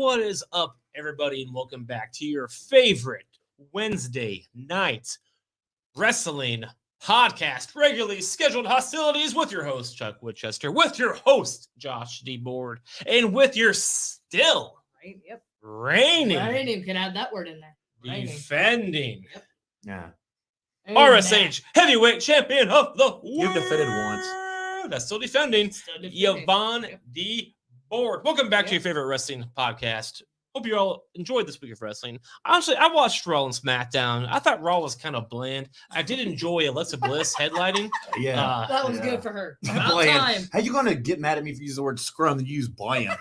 What is up, everybody, and welcome back to your favorite Wednesday night wrestling podcast, regularly scheduled Hostilities, with your host, Chuck Woodchester, with your host, Josh D. Board, and with your still reigning, can add that word in there. Defending. Yep. Yeah. RSH heavyweight champion of the world. You've defended once. That's still defending. Yvonne D. Board. Welcome back to your favorite wrestling podcast. Hope you all enjoyed this week of wrestling. Honestly, I watched Raw and SmackDown. I thought Raw was kind of bland. I did enjoy Alexa Bliss headlining. Yeah. That was good for her. About time. How you gonna get mad at me if you use the word scrum and use bland?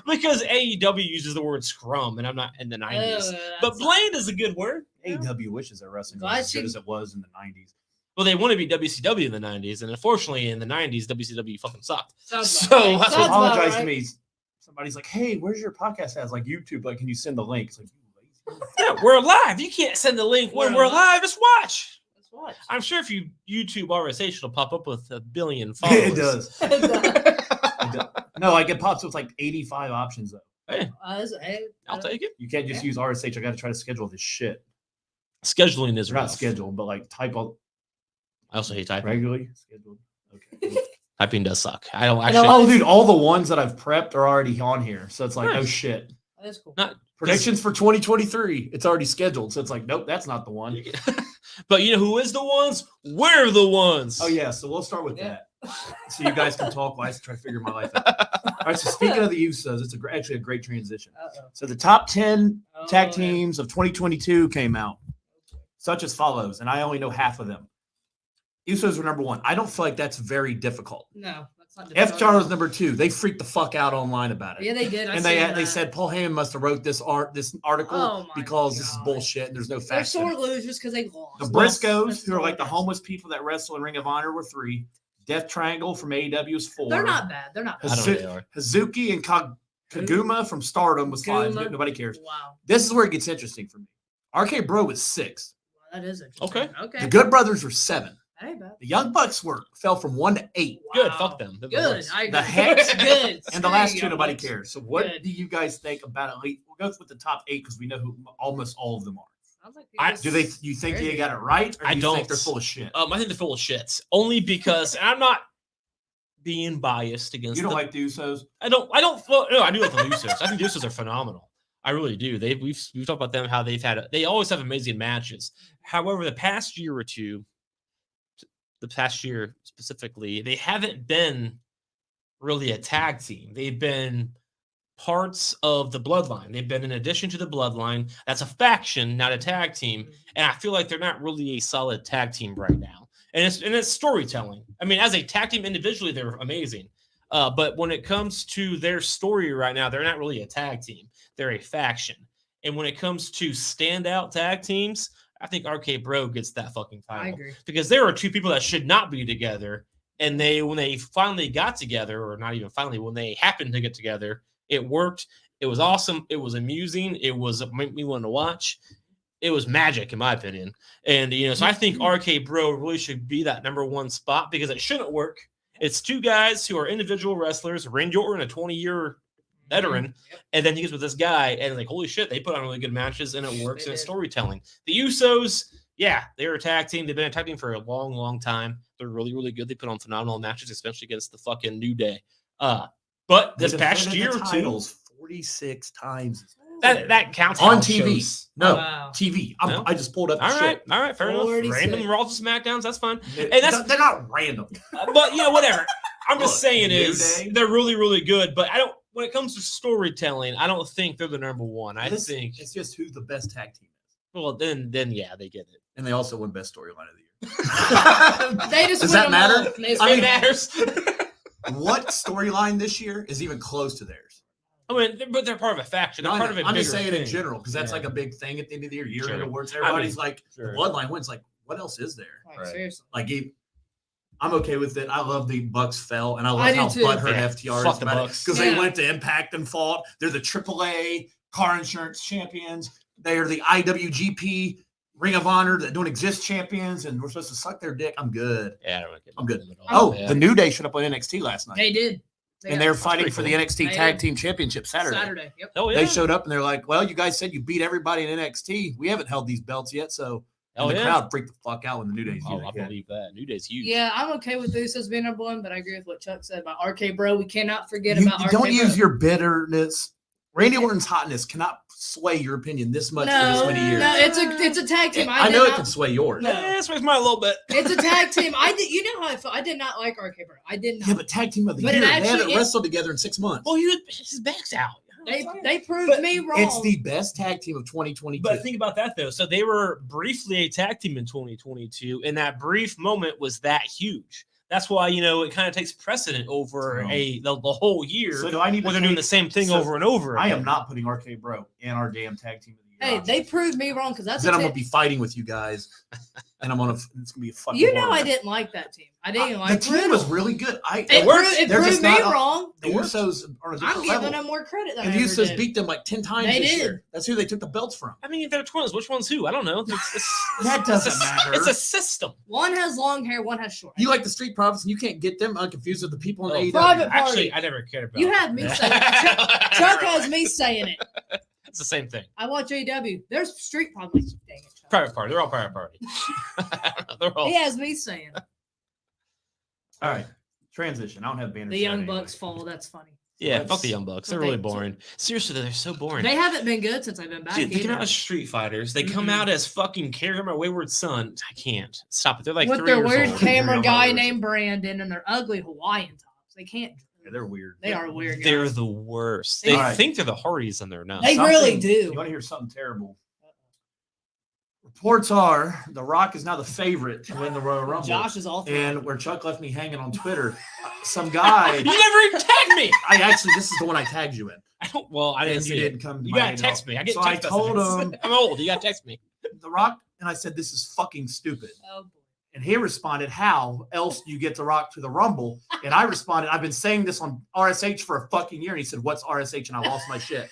Because AEW uses the word scrum, and I'm not in the 90s. But bland is a good word. AEW wishes their wrestling was as good as it was in the 90s. Well, they want to be WCW in the 90s, and unfortunately, in the 90s, WCW fucking sucked. So Apologize to me. Somebody's like, "Hey, where's your podcast?" As like YouTube, like, can you send the link? It's like, you lazy. Yeah, we're live. You can't send the link when we're live. Just watch. Let's watch. I'm sure if you YouTube RSH, it'll pop up with 1 billion followers. It does. No, like it pops with like 85 options though. Hey, I'll take it. You can't just use RSH. I got to try to schedule this shit. Scheduling is They're not rough. scheduled, but like type all I also hate typing. regularly scheduled. Okay. Typing does suck. I don't actually. Oh, dude, all the ones that I've prepped are already on here. So it's like, Nice. oh shit. That's cool. Predictions for 2023. It's already scheduled. So it's like, nope, that's not the one. But you know who is the ones? We're the ones. Oh, yeah. So we'll start with that. So you guys can talk while I try to figure my life out. All right. So speaking of the Usos, it's actually a great transition. So the top 10 tag teams of 2022 came out, such as follows. And I only know half of them. Usos were number 1. I don't feel like that's very difficult. No, that's not difficult. FTR was number 2. They freaked the fuck out online about it. Yeah, they did. And they said Paul Heyman must have wrote this article because this is bullshit and there's no They're facts. sore losers because they lost. The Briscoes, who are like the homeless people that wrestle in Ring of Honor, were 3. Death Triangle from AEW is 4. They're not bad. They're not bad. I don't know who they are. Hazuki and Kaguma from Stardom was 5. Kaguma. Nobody cares. Wow. This is where it gets interesting for me. RK Bro was 6. Well, that is interesting. Okay. The Good Brothers were 7. That ain't bad. The Young Bucks fell from 1 to 8. Wow. Good. Fuck them. They're Good. worst. I agree. The Hex Good. and the last 2, Young nobody Bucks. cares. So what Good. do you guys think about Elite? We'll go with the top 8 because we know who almost all of them are. Sounds like You think you got it right, or I do you don't. think they're full of shit? I think they're full of shit. Only because and I'm not being biased against. You don't them. like the Usos? I don't. Well, no, I do like the Usos. I think the Usos are phenomenal. I really do. We've talked about them how they always have amazing matches. However, the past year specifically, they haven't been really a tag team. They've been parts of the Bloodline. They've been in addition to the Bloodline. That's a faction, not a tag team. And I feel like they're not really a solid tag team right now. And it's storytelling. I mean, as a tag team individually, they're amazing. But when it comes to their story right now, they're not really a tag team. They're a faction. And when it comes to standout tag teams, I think RK Bro gets that fucking title. I agree. Because there are 2 people that should not be together. And when they finally got together, or not even finally, when they happened to get together, it worked. It was awesome. It was amusing. It made me want to watch. It was magic, in my opinion. And, so I think RK Bro really should be that number 1 spot because it shouldn't work. It's 2 guys who are individual wrestlers. Randy Orton, a 20-year veteran, and then he gets with this guy, and like, holy shit, they put on really good matches, and it works, and it's storytelling. The Usos, yeah, they're a tag team. They've been a tag team for a long, long time. They're really, really good. They put on phenomenal matches, especially against the fucking New Day. But this past year or 2, 46 times. that counts on house TV. shows. No, Wow. TV. No? I just pulled up the All right, shit. fair enough. 46. Random Raws and SmackDowns, that's fine. And that's- they're not random. But whatever. I'm just saying New is Day. they're really, really good. But when it comes to storytelling, I don't think they're the number 1. I think it's just who the best tag team is. well, then yeah, they get it. And they also won best storyline of the year. They just Does win that them matter? all. They just I win mean- them matters. What storyline this year is even close to theirs? I mean, but they're part of a faction. They're part of a I'm just bigger saying in thing. general because that's Yeah. like a big thing at the end of the year. Sure. Year-end awards. Everybody's like, sure. the Bloodline wins. Like, what else is there? all. Seriously. Like, I'm okay with it. I love the Bucks fell, and I love I do how too. butthurt Yeah. FTR Fuck is the about it Bucks. because they Yeah. went to Impact and fought. They're the AAA car insurance champions. They are the IWGP Ring of Honor that don't exist champions, and we're supposed to suck their dick. I'm good. Yeah, I don't like it. I'm good. At all. Oh, Yeah. the New Day showed up on NXT last night. They did. and they're fighting for the cool. NXT They Tag did. Team Championship Saturday. Yep. Oh yeah. They showed up and they're like, "Well, you guys said you beat everybody in NXT. We haven't held these belts yet." So, and the crowd freaked the fuck out when the New Day's Oh, here. I believe that. New Day's huge. Yeah, I'm okay with the Usos being number one, but I agree with what Chuck said about RK Bro. We cannot forget You about RK don't Bro. use your bitterness. Randy Orton's hotness cannot sway your opinion this much for this many years. No, it's a tag team. I know it can sway yours. No. Yeah, sways mine a little bit. It's a tag team. You know how I felt. I did not like RK Bro. I did not. Yeah, but tag team of the But year. it They actually haven't is- wrestled together in 6 months. Well, his back's out. They proved me wrong. It's the best tag team of 2022. But think about that though. So they were briefly a tag team in 2022, and that brief moment was that huge. That's why it kind of takes precedent over the whole year. So do I need to when they're doing the same thing over and over? I again. am not putting RK Bro in our damn tag team of the year. Hey, they proved me wrong because that's then a I'm team. gonna be fighting with you guys, and it's gonna be a fucking. You know, war. I didn't like that team. I didn't The like team was really good. It worked. proved, it They're proved just me not- wrong. The Usos are a I'm different giving level. them more credit than And I the ever Usos did. beat them like 10 times They this did. year. That's who they took the belts from. I mean, they're twins. Which one's who? I don't know. That doesn't matter. It's a system. One has long hair, one has short hair. You like the Street Profits, and you can't get them unconfused with the people in AEW. Private Party. Actually, I never cared about. You have me saying it. Chuck has me saying it. It's the same thing. I watch AEW. There's street problems. Dang it, Chuck. Private Party. They're all Private Party. They're all. He has me saying it. All right, transition. I don't have banners. The Young Bucks fall. That's funny. Yeah, Let's- fuck the Young Bucks. They're Okay, really boring. Seriously, they're so boring. They haven't been good since I've been back. Dude, they come either. out as Street Fighters. They come Mhm. out as fucking Carry My Wayward Son. I can't stop it. They're like with 3 their years weird old. camera Real guy hard. named Brandon and their ugly Hawaiian tops. They can't. Yeah, they're weird. They are weird. They're Guys. the worst. They- They Alright. think they're the Hardys and they're not. They really do. You want to hear something terrible? Reports are The Rock is now the favorite to win the Royal Rumble. Josh is all And where Chuck left me hanging on Twitter, some guy. You never even tagged me. This is the one I tagged you in. I don't. Well, I didn't And you see didn't it. come to You my gotta email. text me. I get So I text told messages. him- I'm old. You gotta text me. The Rock, and I said, this is fucking stupid. Oh, boy. And he responded, how else do you get The Rock to the Rumble? And I responded, I've been saying this on RSH for a fucking year. And he said, what's RSH? And I lost my shit.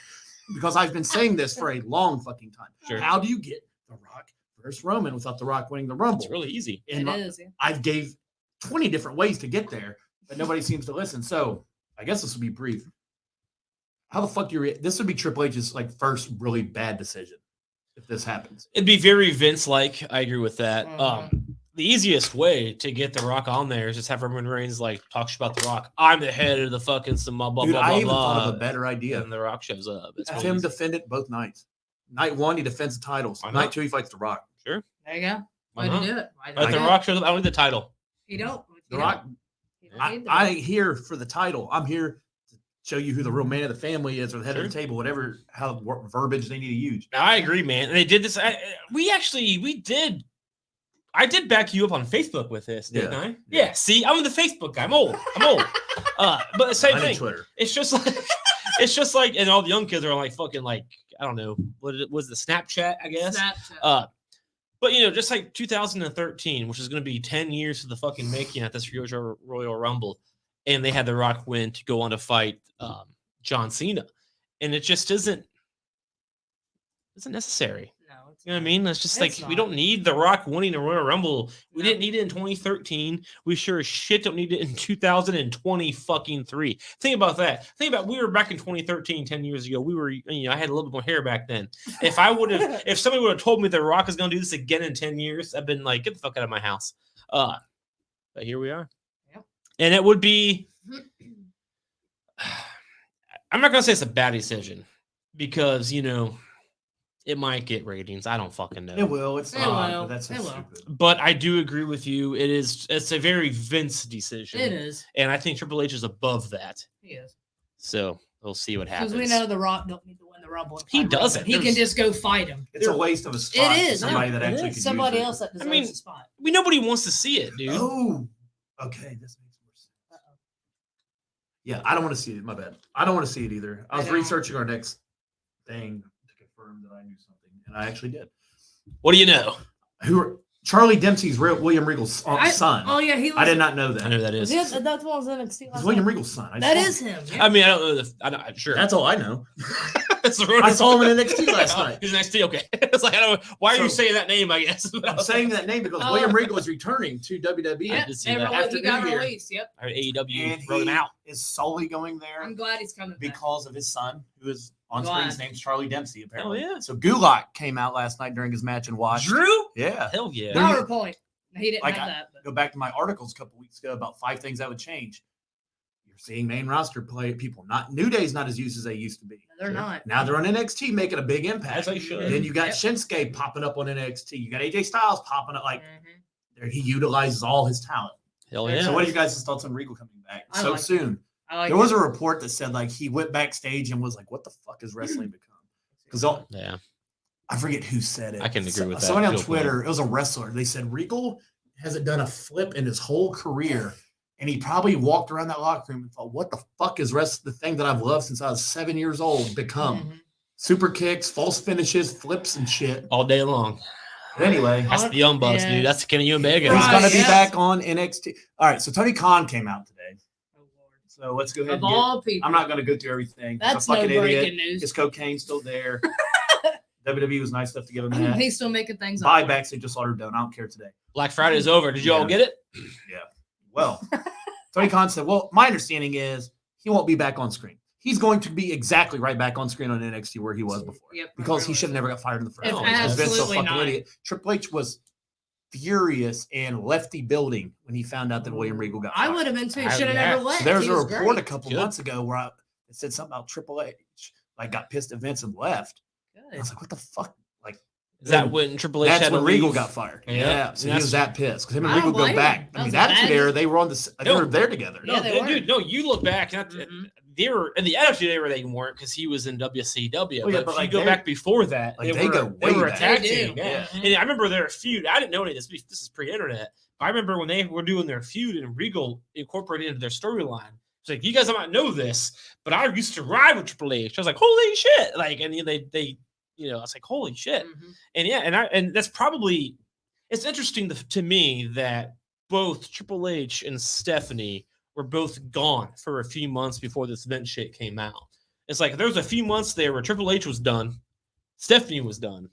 Because I've been saying this for a long fucking time. Sure. How do you get The Rock versus Roman without The Rock winning the Rumble? It's really easy. And It is. Yeah. I gave 20 different ways to get there, but nobody seems to listen. So I guess this will be brief. How the fuck do you this would be Triple H's like first really bad decision if this happens. It'd be very Vince-like. I agree with that. Mhm. The easiest way to get The Rock on there is just have Roman Reigns like talk shit about The Rock. I'm the head of the fucking some blah blah Dude, blah I blah even thought blah. of a better idea. And The Rock shows up. It's Have really him easy. defend it both nights. Night one, he defends the titles. Why not? Night two, he fights The Rock. There you go. Why Way to not? do it. Why Let The not? Rock shows up. I don't need the title. You don't. The You Rock, don't. You don't need the I here for the title. I'm here to show you who the real man of the family is or the head of Sure. the table, whatever verbiage they need to use. Now, I agree, man. And they did this. I did back you up on Facebook with this, didn't Yeah. I? Yeah. See, I'm the Facebook guy. I'm old. But the same I need thing. Twitter. It's just like, and all the young kids are like fucking like, I don't know, what it was, the Snapchat, I guess. Snapchat. But just like 2013, which is going to be 10 years to the fucking making at this Royal Rumble, and they had The Rock win to go on to fight John Cena, and it just isn't necessary. No, it's You know what I mean? It's just It's like we not. don't need The Rock winning a Royal Rumble. We No. didn't need it in 2013. We sure as shit don't need it in 2020 fucking 3. Think about that. Think about we were back in 2013, 10 years ago. We were, I had a little bit more hair back then. If somebody would have told me The Rock is going to do this again in 10 years, I've been like, get the fuck out of my house. But here we are. Yep. And it would be. I'm not going to say it's a bad decision because it might get ratings. I don't fucking know. It will. It's It not. will. But that's so It will. stupid. But I do agree with you. It's a very Vince decision. It is. And I think Triple H is above that. He is. So we'll see what happens. Because we know The Rock don't need to win the Rumble. and He fight doesn't. Roman. He can There's- just go fight him. It's a waste of a spot. It for is. somebody No, that it actually is. could Somebody use it. else that deserves mean, the spot. Nobody wants to see it, dude. Oh, okay. This makes more sense. Yeah, I don't want to see it. My bad. I don't want to see it either. I was I know. researching our next thing to confirm that I knew something, and I actually did. What do you know? Charlie Dempsey's William Regal's son. Oh yeah, he was. I did not know I that. know who that is. That's what was NXT. It's last William night. Regal's son. That is him. Yeah. I mean, I don't know. Sure. That's all I know. I saw him in NXT last night. He's NXT. Okay. It's like I don't. Why are you So- saying that name? I guess. I'm saying that name because William Regal is returning to WWE. Yep, did see they that. released- After he got New Year. released. Yep. AEW And wrote him he out. is solely going there I'm glad he's coming back. because of his son, who is on Glad. screen. His name's Charlie Dempsey, apparently. Oh, yeah. So Gulak came out last night during his match and watched. Drew. Yeah. Hell yeah. PowerPoint. He didn't Like, have that. But. Go back to my articles a couple weeks ago about 5 things that would change. You're seeing main roster play people. Not New Day's not as used as they used to be. They're not. Now they're on NXT making a big impact. As they should. And then you got Yep. Shinsuke popping up on NXT. You got AJ Styles popping up. Like Mhm. there, he utilizes all his talent. Hell yeah. So what are you guys' thoughts on Regal coming back I so like soon? I like There was it. a report that said like he went backstage and was like, "What the fuck is wrestling become?" Because Yeah. I forget who said it. I can agree with that. Somebody on Feel Twitter, it was a wrestler. They said Regal hasn't done a flip in his whole career. And he probably walked around that locker room and thought, what the fuck is the thing that I've loved since I was 7 years old become? Mhm. Super kicks, false finishes, flips, and shit. All day long. But anyway, That's the Young Bucks, Yeah. dude. That's Kenny Omega. he's Right, going to be yeah. back on NXT. All right, so Tony Khan came out today. Oh, Lord. So let's go ahead Of and get, all people. I'm not going to go through everything. He's That's a no fucking breaking idiot. news. His cocaine's still there. WWE was nice enough to give him that. He's still making things up. Buybacks, they just let her down. I don't care today. Black Friday is over. Did you all Yeah. get it? Well, Tony Khan said, well, my understanding is he won't be back on screen. He's going to be exactly right back on screen on NXT where he was before. Yep, Because he really. should have never got fired in the first It's place. Because Vince's a absolutely fucking not. idiot. Triple H was furious and left the building when he found out that William Regal got I fired. would have been too. I- Should have yeah. never left. So there was He a report great. a couple Good. months ago where it said something about Triple H like got pissed at Vince and left. I Good. was like, what the fuck? Like Is that when Triple H that's had when to Regal leave? got fired. Yeah. Yeah. So he That's- was that pissed because him and I Regal don't go blame back. him. I mean, That the was Attitude bad. Era, they were on the they No. were there together. No, Yeah, they were. dude. No, you look back. Mhm. They were in the Attitude Era. They weren't because he was in WCW. Oh, yeah, but but if like you go they're- back before that, like they they were, go they way were a back. tag They do. team. Yeah. Mhm. And I remember their feud. I didn't know any of this. This is pre-internet. I remember when they were doing their feud and Regal incorporated into their storyline. It's like, you guys might know this, but I used to ride with Triple H. I was like, holy shit! Like, and they, I was like, holy shit! Mhm. And yeah, and that's probably it's interesting to me that both Triple H and Stephanie were both gone for a few months before this Vince shit came out. It's like there was a few months there where Triple H was done, Stephanie was done,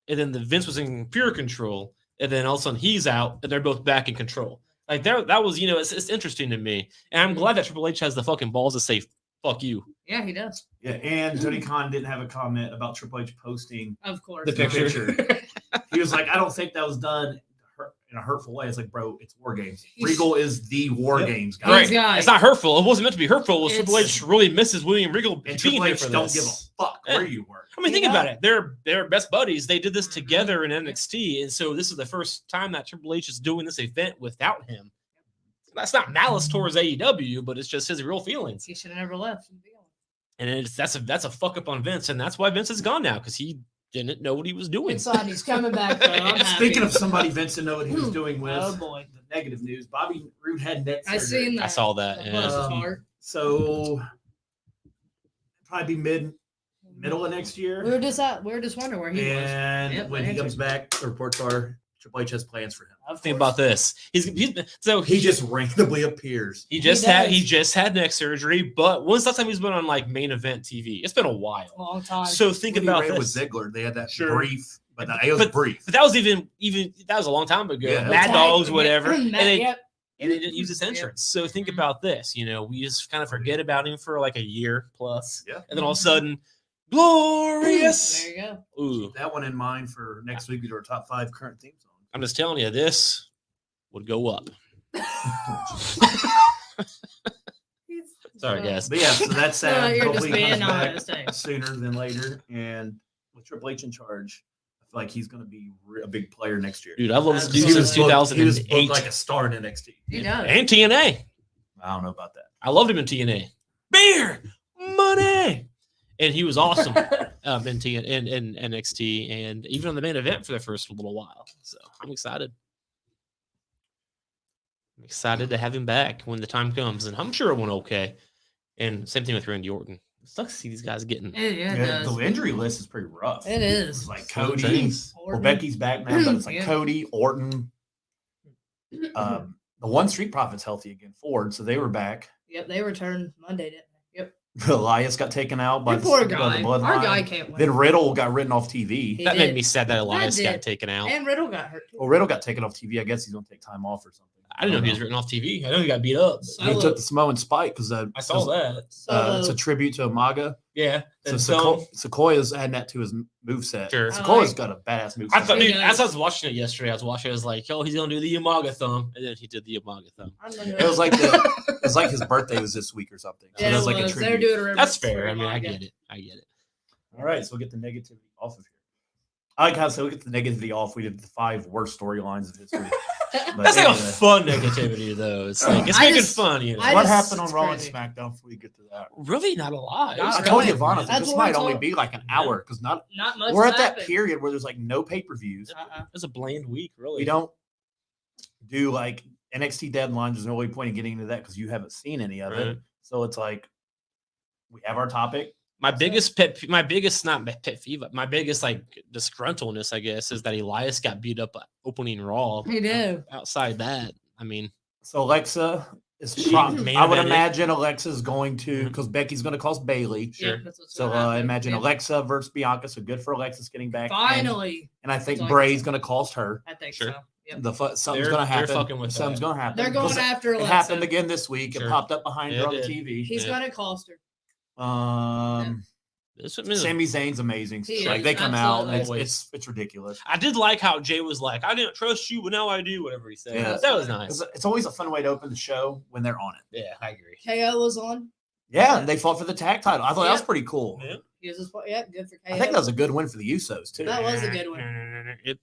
and then the Vince was in pure control, and then all of a sudden he's out, and they're both back in control. Like that was, it's interesting to me, and I'm glad that Triple H has the fucking balls to say "fuck you." Yeah, he does. Yeah, and Tony Khan didn't have a comment about Triple H posting Of course. The picture. He was like, I don't think that was done in a hurtful way. It's like, bro, it's War Games. He's- Regal is the War Yep. Games guy. Right. These guys. It's not hurtful. It wasn't meant to be hurtful. It was Triple It's- H really misses William Regal And being Triple here H for don't this. give a fuck Yeah. where you work. I mean, You think know? about it. They're best buddies. They did this Mhm. together in NXT, and so this is the first time that Triple H is doing this event without him. That's not malice towards AEW, but it's just his real feelings. He should have never left. And that's a fuck up on Vince, and that's why Vince is gone now because he didn't know what he was doing. Excited. He's coming back, though. I'm happy. Speaking of somebody Vince didn't know what he was doing with, Oh, boy. the negative news, Bobby Roode had neck I surgery. seen that. I saw that. Bless Yeah. his Um, heart. So probably be middle of next We year. were just wondering where he was. And Yep, when I he comes answered. back, the reports are Triple H has plans for him. Of Think course. about this. He's so He just randomly appears. he does. just had neck surgery, but when's the last time he's been on like main event TV? It's been a while. Long time. So think When he about ran this. with Ziggler. They had that Sure. brief, but it was brief. But that was even that was a long time ago. Yeah. Mad Tag- Dogs, whatever. And they, Yep. and they didn't use his Yep. entrance. So think Mhm. about this. We just kind of forget about him for like a year plus. Yeah. And then all of a sudden, glorious. There you go. Ooh, Keep that one in mind for next week. We do our top 5 current theme songs. I'm just telling you, this would go up. Sorry, guys. But yeah, so that's No, sad. you're just Hopefully he being comes back honest. Hey. sooner than later. And with Triple H in charge, I feel like he's going to be a big player next year. Dude, I've loved this He dude was since He was booked 2008. like a star in NXT. He does. And TNA. I don't know about that. I loved him in TNA. Beer, money. And he was awesome in NXT and even on the main event for the first little while. So I'm excited. I'm excited to have him back when the time comes, and I'm sure it went okay. And same thing with Randy Orton. It sucks to see these guys getting. Yeah, it Yeah, does. the injury list is pretty rough. It is. It's like Some Cody. things. Well, Orton. Becky's back now, but it's like Yeah. Cody, Orton. The one Street Profits healthy again, Ford. So they were back. Yep, they returned Monday, didn't they? Yep. Elias got taken out by Your poor by guy. the Our bloodline. guy can't win. Then Riddle got written off TV. He That made did. me sad that Elias did. got taken out. And Riddle got hurt. Too. Well, Riddle got taken off TV. I guess he's gonna take time off or something. I didn't know he was written off TV. I know he got beat up. So- He took the Samoan spike because I saw that. it's a tribute to Umaga. Yeah. So And so, Sequoia's adding that to his moveset. Sure. Sequoia's got a badass moveset. I thought, He dude, does. as I was watching it yesterday, I was like, "Oh, he's gonna do the Umaga thumb," and then he did the Umaga thumb. It was like his birthday was this week or something. So Yeah, it was it like a was. They're tribute. doing a That's remix fair. for I mean, I Umaga. get it. All right, so we'll get the negativity off of here. I like how we get the negativity off. We did the 5 worst storylines of history. But That's like a anyway. fun negativity, though. It's like it's I making just- fun, you know. I What just- happened on it's Raw and crazy. SmackDown before we get to that? Really, not a lot. It was I Not told really. Ivana That's this what might I only told- be like an hour because not Not much. we're at that happened. period where there's like no pay-per-views. It was a bland week, really. We don't do like NXT deadlines. There's no really point in getting into that because you haven't seen any of Right. it. So it's like we have our topic. My biggest not pet peeve, but my biggest like disgruntledness, I guess, is that Elias got beat up at opening Raw. He did. Outside that, I mean, So Alexa is. She main I would evented. imagine Alexa's going to Mhm. because Becky's going to cost Bailey. Sure. Yeah, that's what's So gonna happen. imagine Yeah. Alexa versus Bianca. So good for Alexa's getting back. Finally, And I think Like- Bray's going to cost her. I think Sure. so. Yep. Something's They're- going to they're happen. fucking with Something's that. going to happen. They're going Because after It Alexa. happened again this week. Sure. It popped up behind Yeah, her it on the did. TV. He's Yeah. gonna cost her. this I mean, Sami Zayn's amazing. He Like is, they come out, and absolutely. it's ridiculous. I did like how Jay was like, "I didn't trust you, but now I do." Whatever he said, Yeah. that was nice. It's always a fun way to open the show when they're on it. Yeah, I agree. KO was on. Yeah, and they fought for the tag title. I thought that was Yeah. pretty cool. Yeah. He was just, yeah, good for KO. I think that was a good win for the Usos too. That was a good one.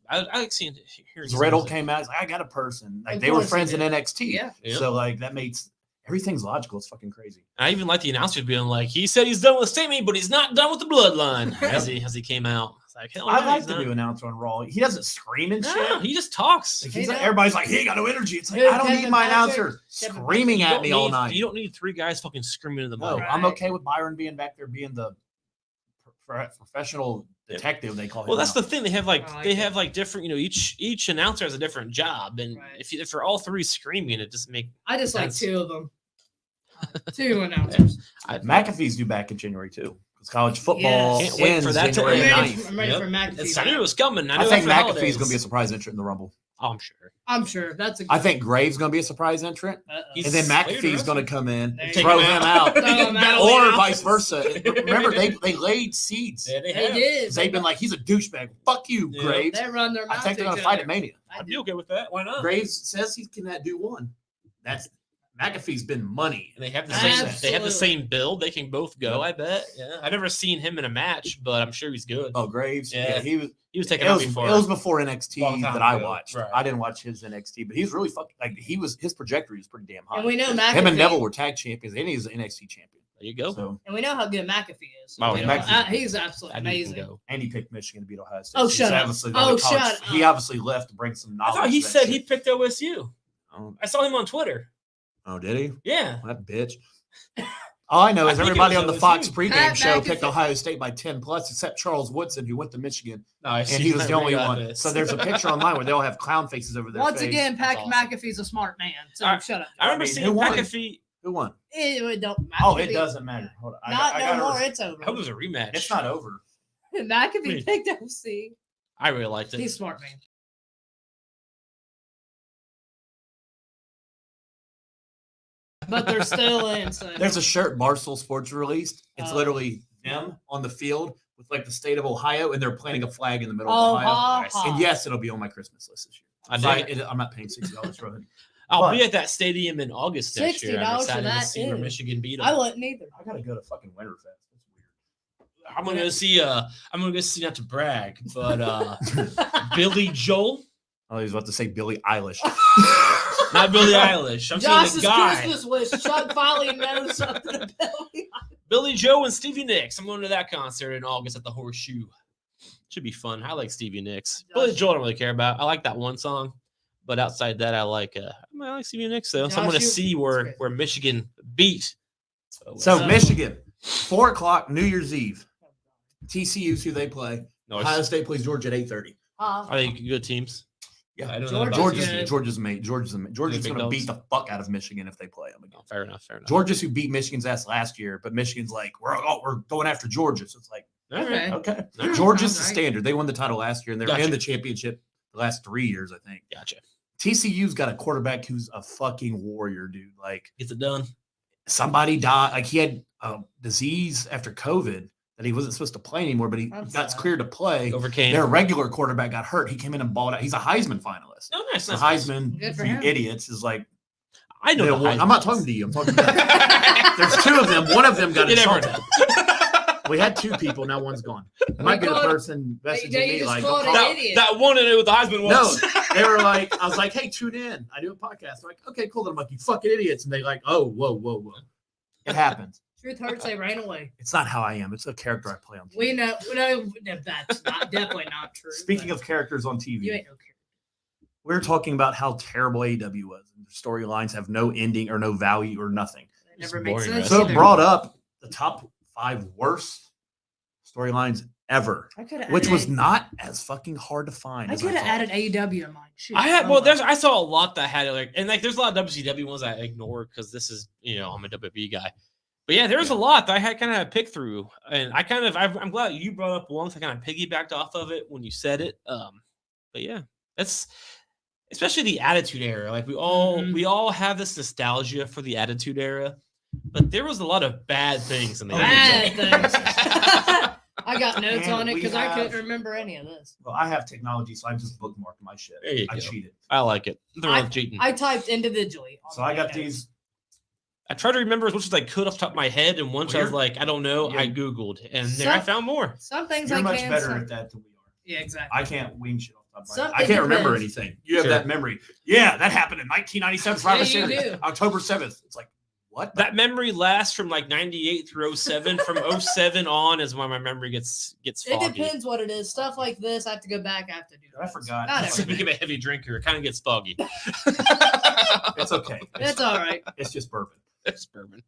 I like seeing. Because Riddle came out, he's like, I got a person. Like Of they were course he friends in did. NXT. Yeah. Yeah. So like that makes everything's logical. It's fucking crazy. I even like the announcers being like, "He said he's done with Sammy, but he's not done with the Bloodline." as he came out, it's like, hell, I no, like he's the not. new announcer on Raw. He doesn't scream and No, shit. he just talks. Like, He he's like, don't. everybody's like, he ain't got no energy. It's like, Dude, I don't need Kevin my Patrick- announcer Kevin screaming You at don't me all need- night. You don't need 3 guys fucking screaming in the No, mic. I'm Right. okay with Byron being back there being the professional detective they call him. Well, that's now. the thing. They have like I like they it. have like different. Each announcer has a different job, and Right. if they're all 3 screaming, it just make. I just like That's- 2 of them. 2 announcers. McAfee's due back in January too. Because college football Yes. Can't wait ends for that to January end. I'm ready, 9th. I'm ready Yep. for McAfee. I knew it was coming. I think after the McAfee's holidays. going to be a surprise entrant in the Rumble. Oh, I'm sure. I'm sure that's a. I think Graves going to be a surprise entrant, He's and then slated McAfee's to going to come in There and you throw go. him out, Throw him out. or vice versa. Remember, they laid seeds. Yeah, they They have. did. They've been like, he's a douchebag. Fuck you, Yeah. Graves. They run their I mouth think they're to going to each fight other. at Mania. I I'd do. be okay with that. Why not? Graves says he can do one. That's McAfee's been money. And they have the Absolutely. same. They have the same build. They can both go. I bet. Yeah. I've never seen him in a match, but I'm sure he's good. Oh, Graves. Yeah. Yeah, he was. He was taken It out was, before. it was before NXT Long time that I ago. watched. Right. I didn't watch his NXT, but he's really fucking like his trajectory is pretty damn high. And we know McAfee. Him and Neville were tag champions, and he's an NXT champion. There you go. So, And we know how good McAfee is. Oh, You know, McAfee. he's absolutely I knew he amazing. can go. and he picked Michigan to beat Ohio State. Oh, He's shut up. obviously Oh, the college- shut He up. obviously left to bring some I knowledge. thought he to that said shit. he picked OSU. Oh, I saw him on Twitter. oh, did he? Yeah. That bitch. All I know I is think it everybody was on the OSU. Fox pregame Pat show McAfee. picked Ohio State by 10+, except Charles Woodson, who went to Michigan, Nice. and he was the only one. So there's a picture online where they all have clown faces over their Once face. again, That's Pat awesome. McAfee's a smart man. So All right. shut up. I remember I mean, seeing who won? McAfee. Who won? It don't. Oh, it McAfee- doesn't matter. Hold on. Not I no gotta more. It's over. I hope it was a rematch. It's not over. McAfee Wait. picked OC. I really liked it. He's smart man. But they're still in. So. There's a shirt Barstool Sports released. It's Oh. literally them on the field with like the state of Ohio, and they're planting a flag in the middle Oh, of Ohio. ha, Nice. ha. And yes, it'll be on my Christmas list this year. I So dig it. I'm not paying $60 for it. I'll but- be at that stadium in August next year. I'm $60 for excited to that, see where ew. Michigan beat them. I wouldn't either. I gotta go to fucking Winterfest. That's weird. I'm gonna go see. I'm gonna go see. Not to brag, but Billy Joel, Oh, he was about to say Billie Eilish. not Billie Eilish. I'm saying Josh's the guy, Christmas wish. Chuck finally knows something about me. Billy Joe and Stevie Nicks. I'm going to that concert in August at the Horseshoe. Should be fun. I like Stevie Nicks. Billy Josh- Joel, I don't really care about. I like that one song, but outside that, I like Stevie Nicks though. So I'm Josh, gonna you- see where Michigan beat. So Uh, Michigan, 4:00 New Year's Eve. TCU's who they play. no, Ohio State plays Georgia at 8:30. are they good teams? Yeah, I don't know Georgia's about good. TCU. Georgia's Big going to beat dogs. the fuck out of Michigan if they play them again. Oh, fair enough. Georgia's who beat Michigan's ass last year, but Michigan's like, we're going after Georgia. So it's like, All right. okay. All right. Georgia's the Sounds right. standard. They won the title last year, and they're Gotcha. in the championship the last 3 years, I think. Gotcha. TCU's got a quarterback who's a fucking warrior, dude. Like, Gets it done. somebody died. Like, he had a disease after COVID that he wasn't supposed to play anymore, but he That's got sad. cleared to play. Overcame. Their regular quarterback got hurt. He came in and balled out. He's a Heisman finalist. Oh, nice. The nice. Heisman, Good for for you him. idiots, is like, I know. the the award. Heisman I'm not is. talking to you. I'm talking to There's two of them. One of them got You never insulted. know. We had two people. Now one's gone. It might be the called- person messaging you me just like, called "Don't it call-" idiot. That one and what the Heisman no, was. they were like, I was like, hey, tune in. I do a podcast. They're like, okay, cool. Then I'm like, you fucking idiots. And they like, oh, whoa. It happens. Truth hurts. They ran away. It's not how I am. It's a character I play on TV. We know. No, that's definitely not true. Speaking but of characters on TV, you ain't no care. we're talking about how terrible AEW was. And the storylines have no ending or no value or nothing. It never It's makes boring, sense. right? So it either. brought up the top 5 worst storylines ever, I could have which was not as fucking hard to find. I as could have thought. added AEW in mine. Shoot, I had oh well, my- I saw a lot that had like, and like there's a lot of WCW ones I ignore because this is I'm a WWE guy. But yeah, there's a lot that I had kind of picked through, and I'm glad you brought up one. So I kind of piggybacked off of it when you said it. But yeah, that's especially the Attitude Era. Like we all have this nostalgia for the Attitude Era, but there was a lot of bad things in the Bad Attitude things. I got notes And on it we because I couldn't have- remember any of this. Well, I have technology, so I just bookmarked my shit. There you I go. cheated. I like it. They're I- not cheating. I typed individually. on So I got my these. I tried to remember as much as I could off the top of my head, and once Well, I was like, I don't know, I you're- Googled, and there I Some- found more. Some things You're I much can. better some- at that than we are. Yeah, exactly. I can't wing shit off the top of my head. Something I can't remember depends. anything. You have Sure. that memory. Yeah, that happened in 1997 Survivor Yeah, you Series, do. October 7th. It's like, what? That memory lasts from like 98 through 07. From 07 on is when my memory gets It foggy. depends what it is. Stuff like this, I have to go back. I have to do. I this. forgot. Not It's everything. Speaking of a heavy drinker, it kind of gets foggy. It's okay. It's all right. It's just bourbon. It's bourbon.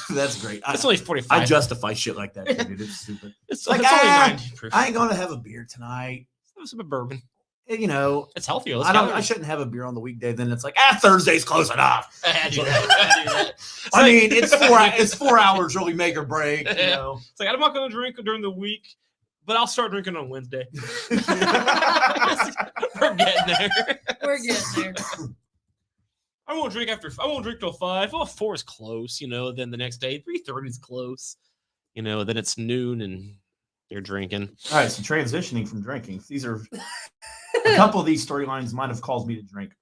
That's great. It's only 45. I justify shit like that, too, dude. It's stupid. it's like, it's only ah, 90 proof. I ain't going to have a beer tonight. It's a bourbon. You know, It's healthier. I shouldn't have a beer on the weekday. Then it's like, Thursday's close enough. I do that. It's I like- mean, it's 4 hours really make or break. You know, It's like I'm not going to drink during the week, but I'll start drinking on Wednesday. We're getting there. We're getting there. I won't drink till 5. Well, 4 is close, then the next day 3:30 is close. Then it's noon and you're drinking. All right, so transitioning from drinking, these are a couple of these storylines might have caused me to drink.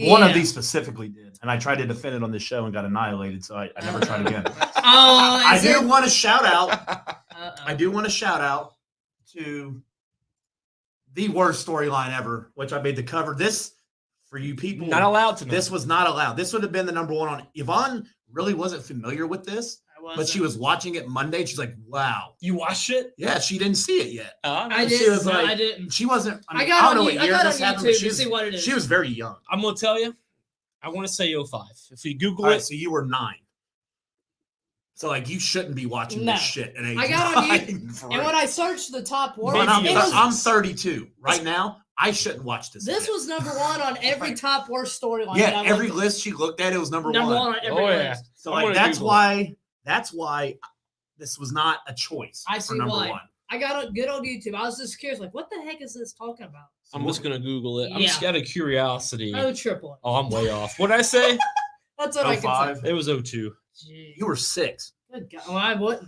One of Yeah. these specifically did, and I tried to defend it on this show and got annihilated, so I never tried again. Oh, I is do it? want to shout out. Uh-oh. I do want to shout out to the worst storyline ever, which I made the cover. This for you people. Not allowed to know. This was not allowed. This would have been the number one on. Yvonne really wasn't familiar with this, I but she was watching it Monday. She's like, "Wow, You watched it? yeah." She didn't see it yet. I She didn't. was No, like- I didn't. She wasn't. I, I mean, got I don't on know you- what I year got this on happened. YouTube But she to was, see what it is. She was very young. I'm gonna tell you. I want to say 05. If we Google All right, it, so you were 9. So like you shouldn't be watching No. this shit at age I got on 9, for And real. when I searched the top But worst, Maybe it was, I'm 32 right now. I shouldn't watch this. this again. was number one on every top worst storyline. Yeah, that I every looked at. list she looked at, it was number Number one. one on every Oh, yeah. list. So I'm like gonna that's Google why this was not a choice I for see number why. one. I got a good old YouTube. I was just curious, like, what the heck is this talking about? I'm just gonna Google it. I'm just Yeah. out of curiosity. Oh, triple. Oh, I'm way off. What did I say? That's what I can 05? say. It was 02. Gee, You were 6. good God. Well, I wouldn't.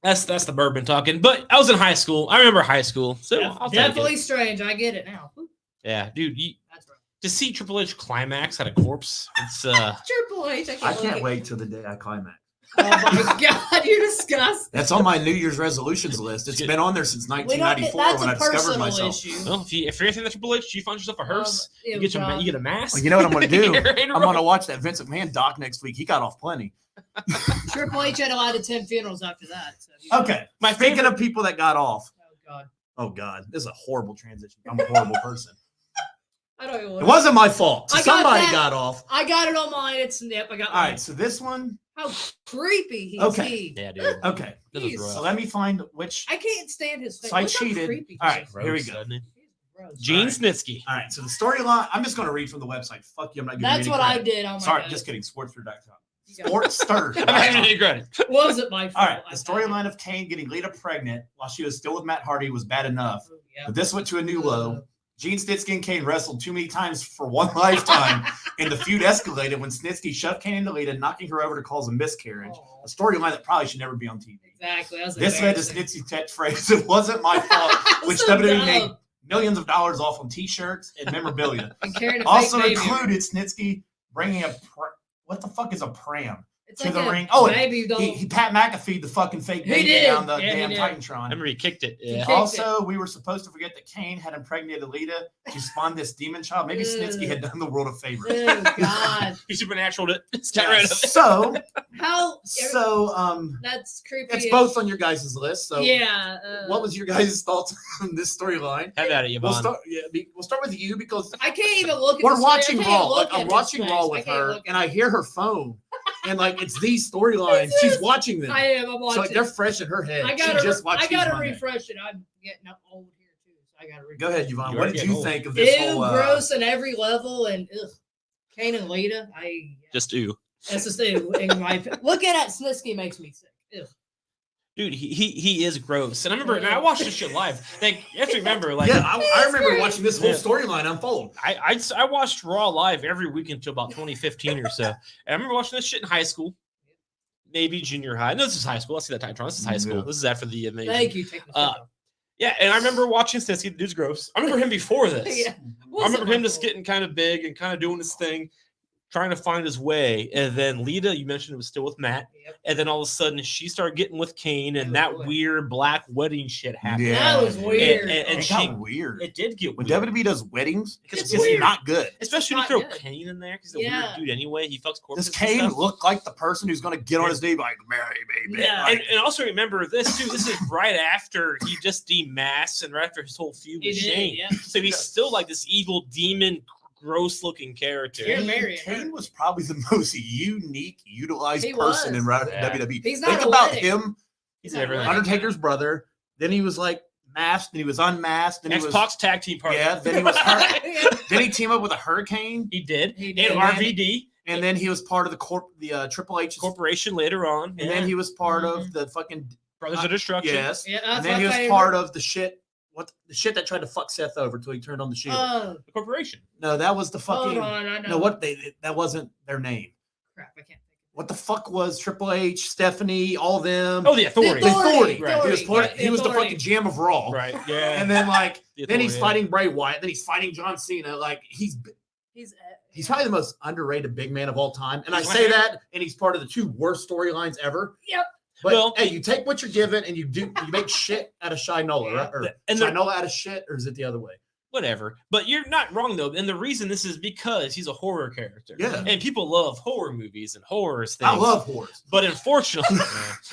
That's the bourbon talking. But I was in high school. I remember high school. So I'll take Definitely it. strange. I get it now. Whew, Yeah, dude. that's right. To see Triple H climax at a corpse, it's Triple H. I can't wait till the day I climax. Oh my God, you're disgusting. That's on my New Year's resolutions list. It's been on there since We don't. 1994 That's when a I discovered personal myself. issue. well, if you're anything that Triple H, you find yourself a hearse. Ew, You God. get a mask. Well, you know what I'm going to do? You're in a I'm going to row. watch that Vince McMahon doc next week. He got off plenty. Triple H had a lot of 10 funerals after that. So, you know. Okay. My Speaking favorite- of people that got off. Oh God. Oh God, this is a horrible transition. I'm a horrible person. I don't even. It wasn't my fault. So I got somebody that. got off. I got it on mine. It's yep. I got. All mine. right, so this one. How creepy he's Okay. Yeah, dude. Okay, That was Jeez. rough. so let me find which. I can't stand his face. So I Look how cheated. creepy All he right, is. here we Gross, go. doesn't it? gross. Gene Right. Snitsky. All right, so the storyline. I'm just going to read from the website. Fuck you. I'm not giving That's you what any I credit. did. Oh my Sorry, God. just kidding. Sportsster.com. You got- Sportster. I'm not having any credit. Wasn't my fault. All right, the I storyline of Kane getting Lita pregnant while she was still with Matt Hardy was bad enough, Oh, yeah. but this went to a new low. Gene Snitsky and Kane wrestled too many times for one lifetime, and the feud escalated when Snitsky shoved Kane into Lita, knocking her over to cause a miscarriage. Oh. A storyline that probably should never be on TV. Exactly. That was This led to embarrassing. Snitsky's catchphrase, "It wasn't my fault," which So WWE made dumb. millions of dollars off on T-shirts and memorabilia. And carrying a Also fake baby. included Snitsky bringing what the fuck is a pram? It's to like the a ring. Oh, baby doll. he Pat McAfee the fucking fake He baby did. down the Yeah, he damn did. Titantron. I remember he kicked it. Yeah. kicked Also, we were supposed to forget that Kane had impregnated Lita to spawn this demon child. Maybe Snitsky had done the world a favor. Oh God. He supernaturaled it. Got Yeah, rid of it. so That's creepy. it's both on your guys' list. So Yeah. what was your guys' thoughts on this storyline? Have at it, We'll Yvonne. start with you because I can't even look at we're the watching screen. I can't Raw. look Like, I'm at watching this Raw place. with I can't her, look and at I hear her phone, and like it's these storylines. It's She's just- watching them. I am. I'm So watching. like, they're fresh in her head. I She gotta. just watched I gotta these Monday. refresh it. I'm getting up old here too, so I gotta refresh. Go ahead, Yvonne. You What are did getting you old. think of this Ew, whole? gross on every level, and ugh. Kane and Lita. Just ew. That's just ew. In my opinion. Looking at Snitsky makes me sick. Ew. Dude, he is gross. And I remember, and I watched this shit live. Like, you have to remember, like, Yeah, I remember great. watching this whole Yeah. storyline unfold. I watched Raw live every week until about 2015 or so. And I remember watching this shit in high school, maybe junior high. No, this is high school. Let's see that Titantron. This is high school. Yeah. This is after the amazing. Thank you. Take the photo. Yeah, and I remember watching Snitsky. The dude's gross. I remember him before this. Yeah. I remember him just getting kind of big and kind of doing his thing, trying to find his way. And then Lita, you mentioned, was still with Matt. Yep. And then all of a sudden, she started getting with Kane, and Oh, that boy. weird black wedding shit happened. Yeah. That was weird. And It she, got weird. it did get When weird. WWE does weddings, It's it's weird. not good. Especially when It's you not throw good. Kane in there, because he's a Yeah. weird dude anyway. He fucks corpses. Does and Kane stuff. look like the person who's going to get on his knee like, marry me, Yeah. Like, And also remember this too. This is right after he just demasked and right after his whole feud He with did, Shane. yeah. So he's still like this evil demon, gross-looking character. You're marrying her. Kane was probably the most unique, utilized He person was. in Yeah. WWE. He's not Think a about wedding. him, He's not everything. wedding. Undertaker's brother. Then he was like masked, and he was unmasked, and he was X-Pac's tag team partner. yeah. Then he was hurt. Yeah. Then he teamed up with a hurricane, He did. He And did. RVD and then he was part of the Triple H. Corporation later on. And then he was part Mhm. of the fucking Brothers of Destruction. yes. Yeah, And that's then my he was favorite. part of the shit. What the shit that tried to fuck Seth over till he turned on the Shield. Oh, The corporation. No, that was the fucking. hold on. I know. No, what that wasn't their name. Crap, I can't think. What the fuck was Triple H, Stephanie, all them? Oh, the Authority. The Authority. Right. He was part. Right. He was the Authority. fucking Jam of Raw. Right. Yeah. And then like The then he's Authority, fighting Bray Wyatt. Then he's fighting John Cena. Like he's He's probably the most underrated big man of all time. And I He's say my that, and he's part of the two worst storylines ever. Yep. But Well- hey, you take what you're given and you make shit out of Shinola, right? Or And the- Shinola out of shit, or is it the other way? Whatever. But you're not wrong though. And the reason this is because he's a horror character. Yeah. And people love horror movies and horror things. I love horrors. But unfortunately,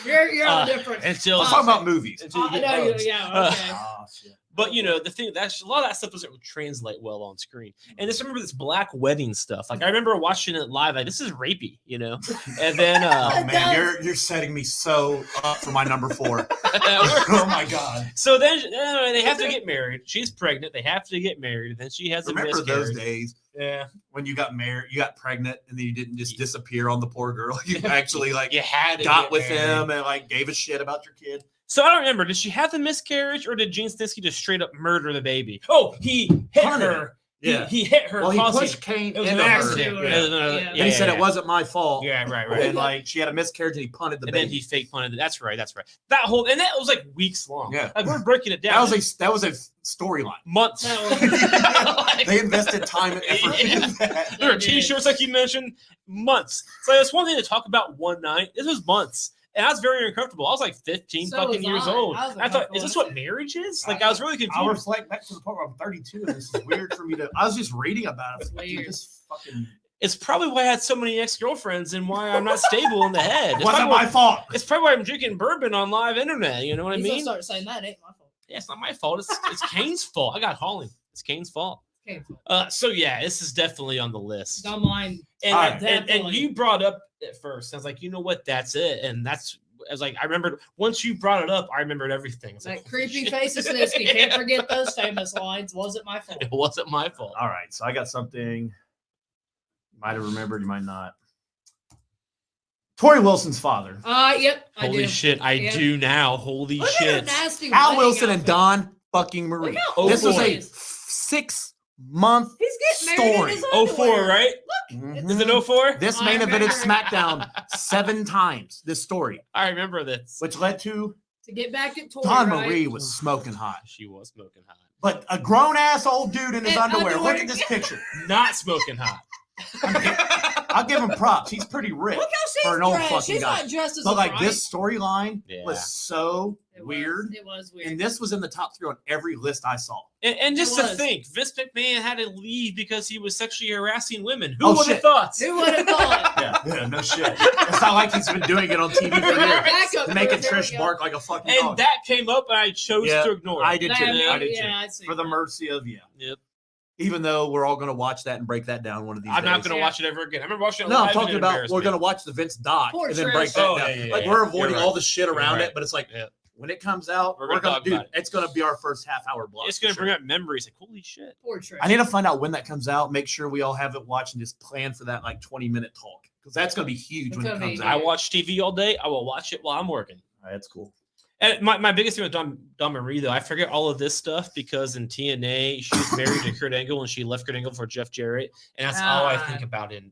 You're Uh, on different. until Let's talk about movies. until you I get know you. bugs. Yeah. Uh, Okay. Oh, shit. But you know, the thing that's a lot of that stuff doesn't translate well on screen. And just remember this black wedding stuff. Like I remember watching it live, like this is rapey, you know. And then Oh man, you're setting me so up for my number 4. Oh my god. so then they have to get married. She's pregnant. They have to get married. Then she has a Remember miscarriage. those days Yeah, when you got married, you got pregnant, and then you didn't just disappear on the poor girl. You actually like you had to got get with married. him and like gave a shit about your kid. So I don't remember. Did she have the miscarriage, or did Gene Snitsky just straight up murder the baby? Oh, he hit Punted her. Yeah. He hit her. Well, he causing- pushed Kane It was an into her. accident. Yeah. Yeah. And he said it wasn't my fault. Yeah, right, right. And like she had a miscarriage and he punted the And baby. then he fake punted it. That's right. That's right. That whole and that was like weeks long. Yeah. Like we're breaking it down. that was a storyline. months. That Like, They invested time and effort in that. there were They did. T-shirts, like you mentioned, months. So it's one thing to talk about one night. This was months. And I was very uncomfortable. I was like 15 So fucking was years I. old. I was I thought, is this uncomfortable. what marriage is? Like, I was really I'll confused. reflect back to the point where I'm 32 and this is weird for me to. I was just reading about it. It's Like, weird. this fucking It's probably why I had so many ex-girlfriends and why I'm not stable in the head. It's wasn't probably, my fault. it's probably why I'm drinking bourbon on live internet. You know what I He's mean? gonna start saying that ain't my fault. Yeah, it's not my fault. It's Kane's fault. I got hauling. It's Kane's fault. Okay. So yeah, this is definitely on the list. Don't mind. And, All right. and Definitely. you brought up at first, I was like, you know what? That's it. And that's as like I remembered once you brought it up, I remembered everything. It's That like, creepy shit. face of Snitsky. Can't forget those famous lines. Wasn't my fault. It wasn't my fault. All right, so I got something. You might have remembered, you might not. Tori Wilson's father. Yep. I Holy do. shit, I Yeah. do now. Holy Look at shit. her nasty Al wedding Wilson and outfit. Don fucking Marie. Look how This was old he a is. 6-month He's getting married story. in his 04, underwear. right? Mhm. Is it 04? This I main evented remember. SmackDown 7 times, this story, I remember this. which led to To get back at Tori, Don right? Marie was smoking hot. She was smoking hot. But a grown-ass old dude in his In underwear. underwear. Look at this picture. Not smoking hot. I'll give him props. He's pretty rich. Look how she's For an old dressed. fucking She's guy. not dressed as But a like bride. this storyline Yeah. was so It weird. It was weird. And this was in the top 3 on every list I saw. And just It to was. think, Vince McMahon had to leave because he was sexually harassing women. Who Oh, would have shit. thought? Who would have thought? Yeah, no shit. It's not like he's been doing it on TV for years. Backup Making there we Trish go. bark like a fucking And dog. that came up, and I chose Yeah, to ignore it. I did too. That- I did too. yeah, I see For the that. mercy of you. Yep. Even though we're all going to watch that and break that down one of these I'm not days. going to Yeah. watch it ever again. I remember watching it No, I'm live and talking it about embarrassed we're me. going to watch the Vince doc Poor and then Trish. break that Oh, down. yeah, yeah, like yeah. we're avoiding You're all right. the shit You're around right. it, but it's like Yeah. when it comes out, We're we're gonna going talk to, dude, about it. it's going to be our first half-hour block. It's going for to bring sure. up memories. Like, holy shit. Poor Trish. I need to find out when that comes out. Make sure we all have it watched and just plan for that like 20-minute talk because that's going to be huge It's when it gonna comes be out. I watch TV all day. I will watch it while I'm working. All right, that's cool. And my biggest thing with Dawn Marie, though, I forget all of this stuff because in TNA, she was married to Kurt Angle and she left Kurt Angle for Jeff Jarrett. And that's all I think about Dawn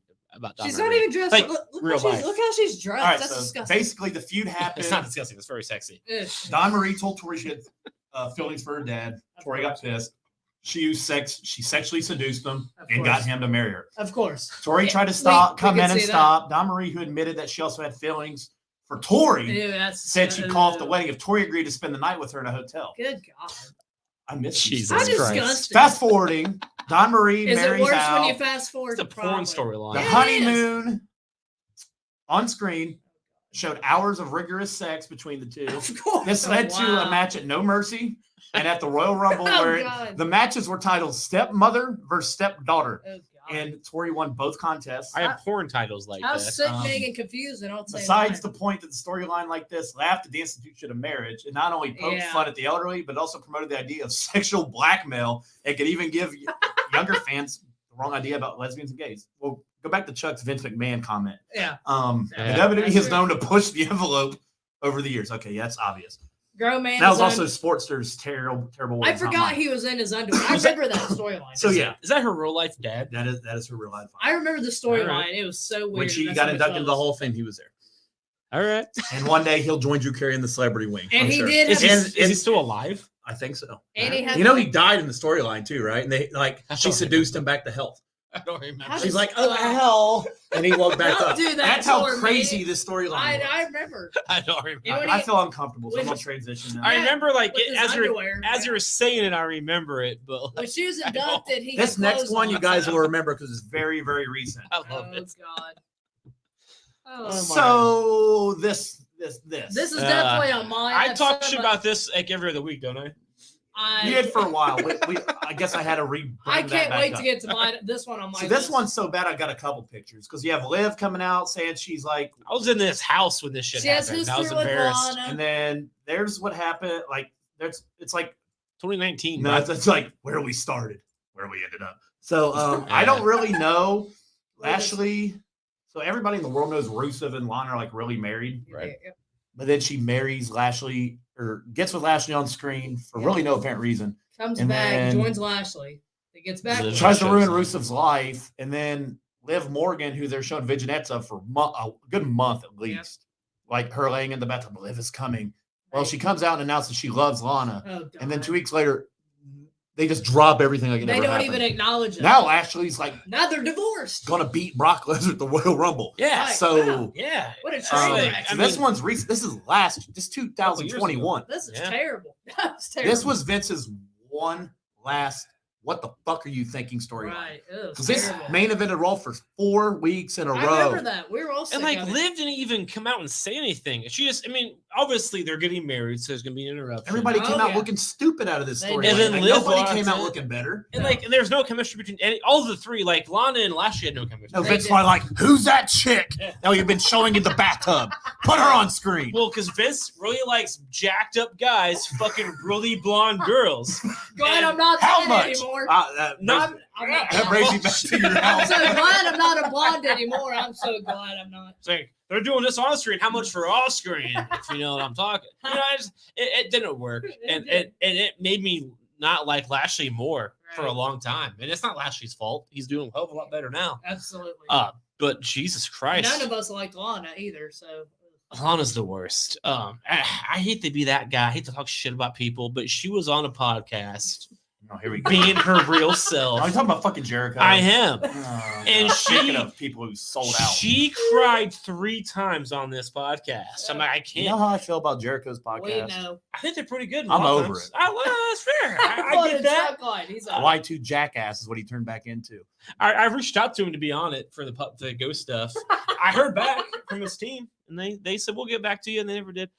She's Marie. not even dressed. Like, look real how life. look how she's dressed. All right, That's so disgusting. basically the feud happened. It's not disgusting. It's very sexy. Ugh. Don Marie told Tori she had feelings for her dad. Of Tori got course. pissed. She used sex. She sexually seduced him Of and course. got him to marry her. Of course. Tori Yeah, tried to stop, we come could in and see that. stop. Don Marie, who admitted that she also had feelings for Tori, Ew, that's, said she'd call off the wedding if Tori agreed to spend the night with her in a hotel. Good God. I miss Jesus How Christ. disgusting. Fast forwarding, Don Marie Is it marries worse Al. when you fast forward? It's a porn Probably. The storyline. Yeah. honeymoon on screen showed hours of rigorous sex between the two. Of course. This led to a Wow. match at No Mercy and at the Royal Rumble Oh, where God. the matches were titled Stepmother versus Stepdaughter. Oh, God. And Tori won both contests. I have porn titles like How that. sickening and confusing. I'll say Besides that. the point that the storyline like this laughed at the institution of marriage and not only poked Yeah. fun at the elderly, but also promoted the idea of sexual blackmail. It could even give younger fans the wrong idea about lesbians and gays. Well, go back to Chuck's Vince McMahon comment. Yeah. Yeah. The WWE That's has true. known to push the envelope over the years. Okay, yeah, that's obvious. Grown man. That was is also un- Sportster's terrible way. I It's not forgot mine. he was in his underwear. I Was that- remember that storyline. So yeah, Is that her real life dad? that is her real life. I remember the storyline. Alright. It was so weird. When she That's got how much inducted I into the was- Hall of Fame, he was there. All right. And one day he'll join Drew Carey in the celebrity wing. And I'm he sure. did Is, have he, his- is he still alive? I think so. And he had You know, he died in the storyline too, right? And they I she don't seduced him back to health. I don't remember. How She's does- like, "Oh hell!" and he woke back Don't up. do that That's how to her, crazy man. this storyline I was. remember. I don't remember. You know what I he- feel uncomfortable, so I'm when- gonna transition now. I remember like With it, his as you're underwear, as yeah. you're saying it, I remember it. But When she was I know. inducted, he This had next clothes one, on. you guys will remember because it's very, very recent. I Oh love it. God. Oh, Oh, my So this. this is Uh, definitely on mine. I I've talk said shit about- about this like every other week, don't I? You did for a while. I guess I had to I that can't back wait up. to get to mine. This one on my So this list. one's so bad. I got a couple pictures because you have Liv coming out saying she's like, I was in this house when this shit She has happened. I was history with embarrassed. Lana. and then there's what happened. Like it's like 2019. no, bro. it's like where we started, where we ended up. So I don't really know. Lashley. So everybody in the world knows Rusev and Lana are like really married, Right. Yeah. but then she marries Lashley or gets with Lashley on screen for really no apparent reason. Comes And back, then- joins Lashley. He gets back. Liv with Tries to shows ruin up. Rusev's life, and then Liv Morgan, who they're showing vignettes of for a good month at least, like her laying in the bathtub. Liv is coming. Well, she comes out and announces she loves Lana, Oh, God. and then 2 weeks later, they just drop everything like it they never don't happened. even acknowledge it. Now Lashley's like Now they're divorced. gonna beat Brock Lesnar at the Royal Rumble. Yeah. Right. So, Yeah. What a um, train Like, wreck. so I this mean- one's recent. This is this 2021. This is Yeah. terrible. That's terrible. This was Vince's one last. What the fuck are you thinking storyline? right. Ew, Because this terrible. main event had rolled for 4 weeks in a I row. remember that. We were all sick And like of it. Liv didn't even come out and say anything. She just, I mean, obviously they're getting married, so there's gonna be an interruption. Everybody came Oh, out yeah. looking stupid out of this They story. did. And then Like, Liv nobody walked came out in. looking better. And like, there's no chemistry between all of the three. Like Lana and Lashley had no chemistry. No, They Vince did. probably like, who's that chick? Yeah. Now you've been showing in the bathtub. Put her on screen. Well, because Vince really likes jacked up guys, fucking really blonde girls. Glad I'm not How that much? anymore. I'm not. That brings you back to your I'm house. so glad I'm not a blonde anymore. I'm so glad I'm not. It's like, they're doing this on screen. How much for off screen? If you know what I'm talking. You know, it didn't work, and it made me not like Lashley more for a long time. And it's not Lashley's fault. He's doing a hell of a lot better now. Absolutely. But Jesus Christ, None of us liked Lana either. So Lana's the worst. I hate to be that guy. I hate to talk shit about people, but she was on a podcast Oh, here we go. being her real self. Are you talking about fucking Jericho? I am. Oh, And God. she- Speaking of people who sold out. She cried 3 times on this podcast. I'm like, I You know can't. how I feel about Jericho's podcast? we know. I think they're pretty good. I'm over sometimes. it. That's fair. I get that. He's Y2 jackass is what he turned back into. I reached out to him to be on it for the ghost stuff. I heard back from his team, and they said we'll get back to you, and they never did.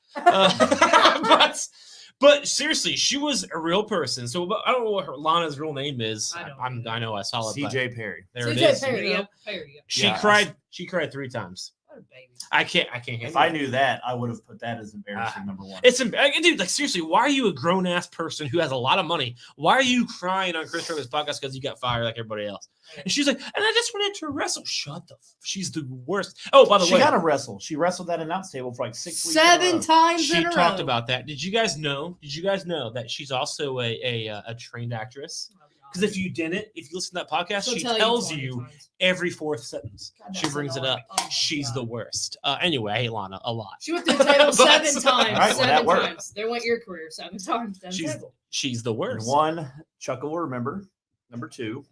But seriously, she was a real person. So I don't know what Lana's real name is. I know I saw it. CJ Perry. There it CJ is. Perry. Yep. Perry. Yep. She Yeah. cried. She cried 3 times. What a baby. I can't. If handle I it. knew that, I would have put that as embarrassing number one. It's dude, like seriously, why are you a grown ass person who has a lot of money? Why are you crying on Chris Jericho's podcast because you got fired like everybody else? And she's like, and I just wanted to wrestle. Shut the. She's the worst. Oh, by the She way, got to wrestle. She wrestled that announce table for like 6 weeks. in a 7 row. times she in a talked row. about that. Did you guys know? That she's also a trained actress? Because if you didn't, if you listen to that podcast, She'll she tell tells 20 you times. every 4th sentence. God, She that's brings it up. annoying. Oh my She's the God. worst. Anyway, I hate Lana a lot. She went through the table 7 times. All right, well, 7 that worked. times. There went your career 7 times. Down the She's table. she's the And worst. one, Chuck will remember. Number 2.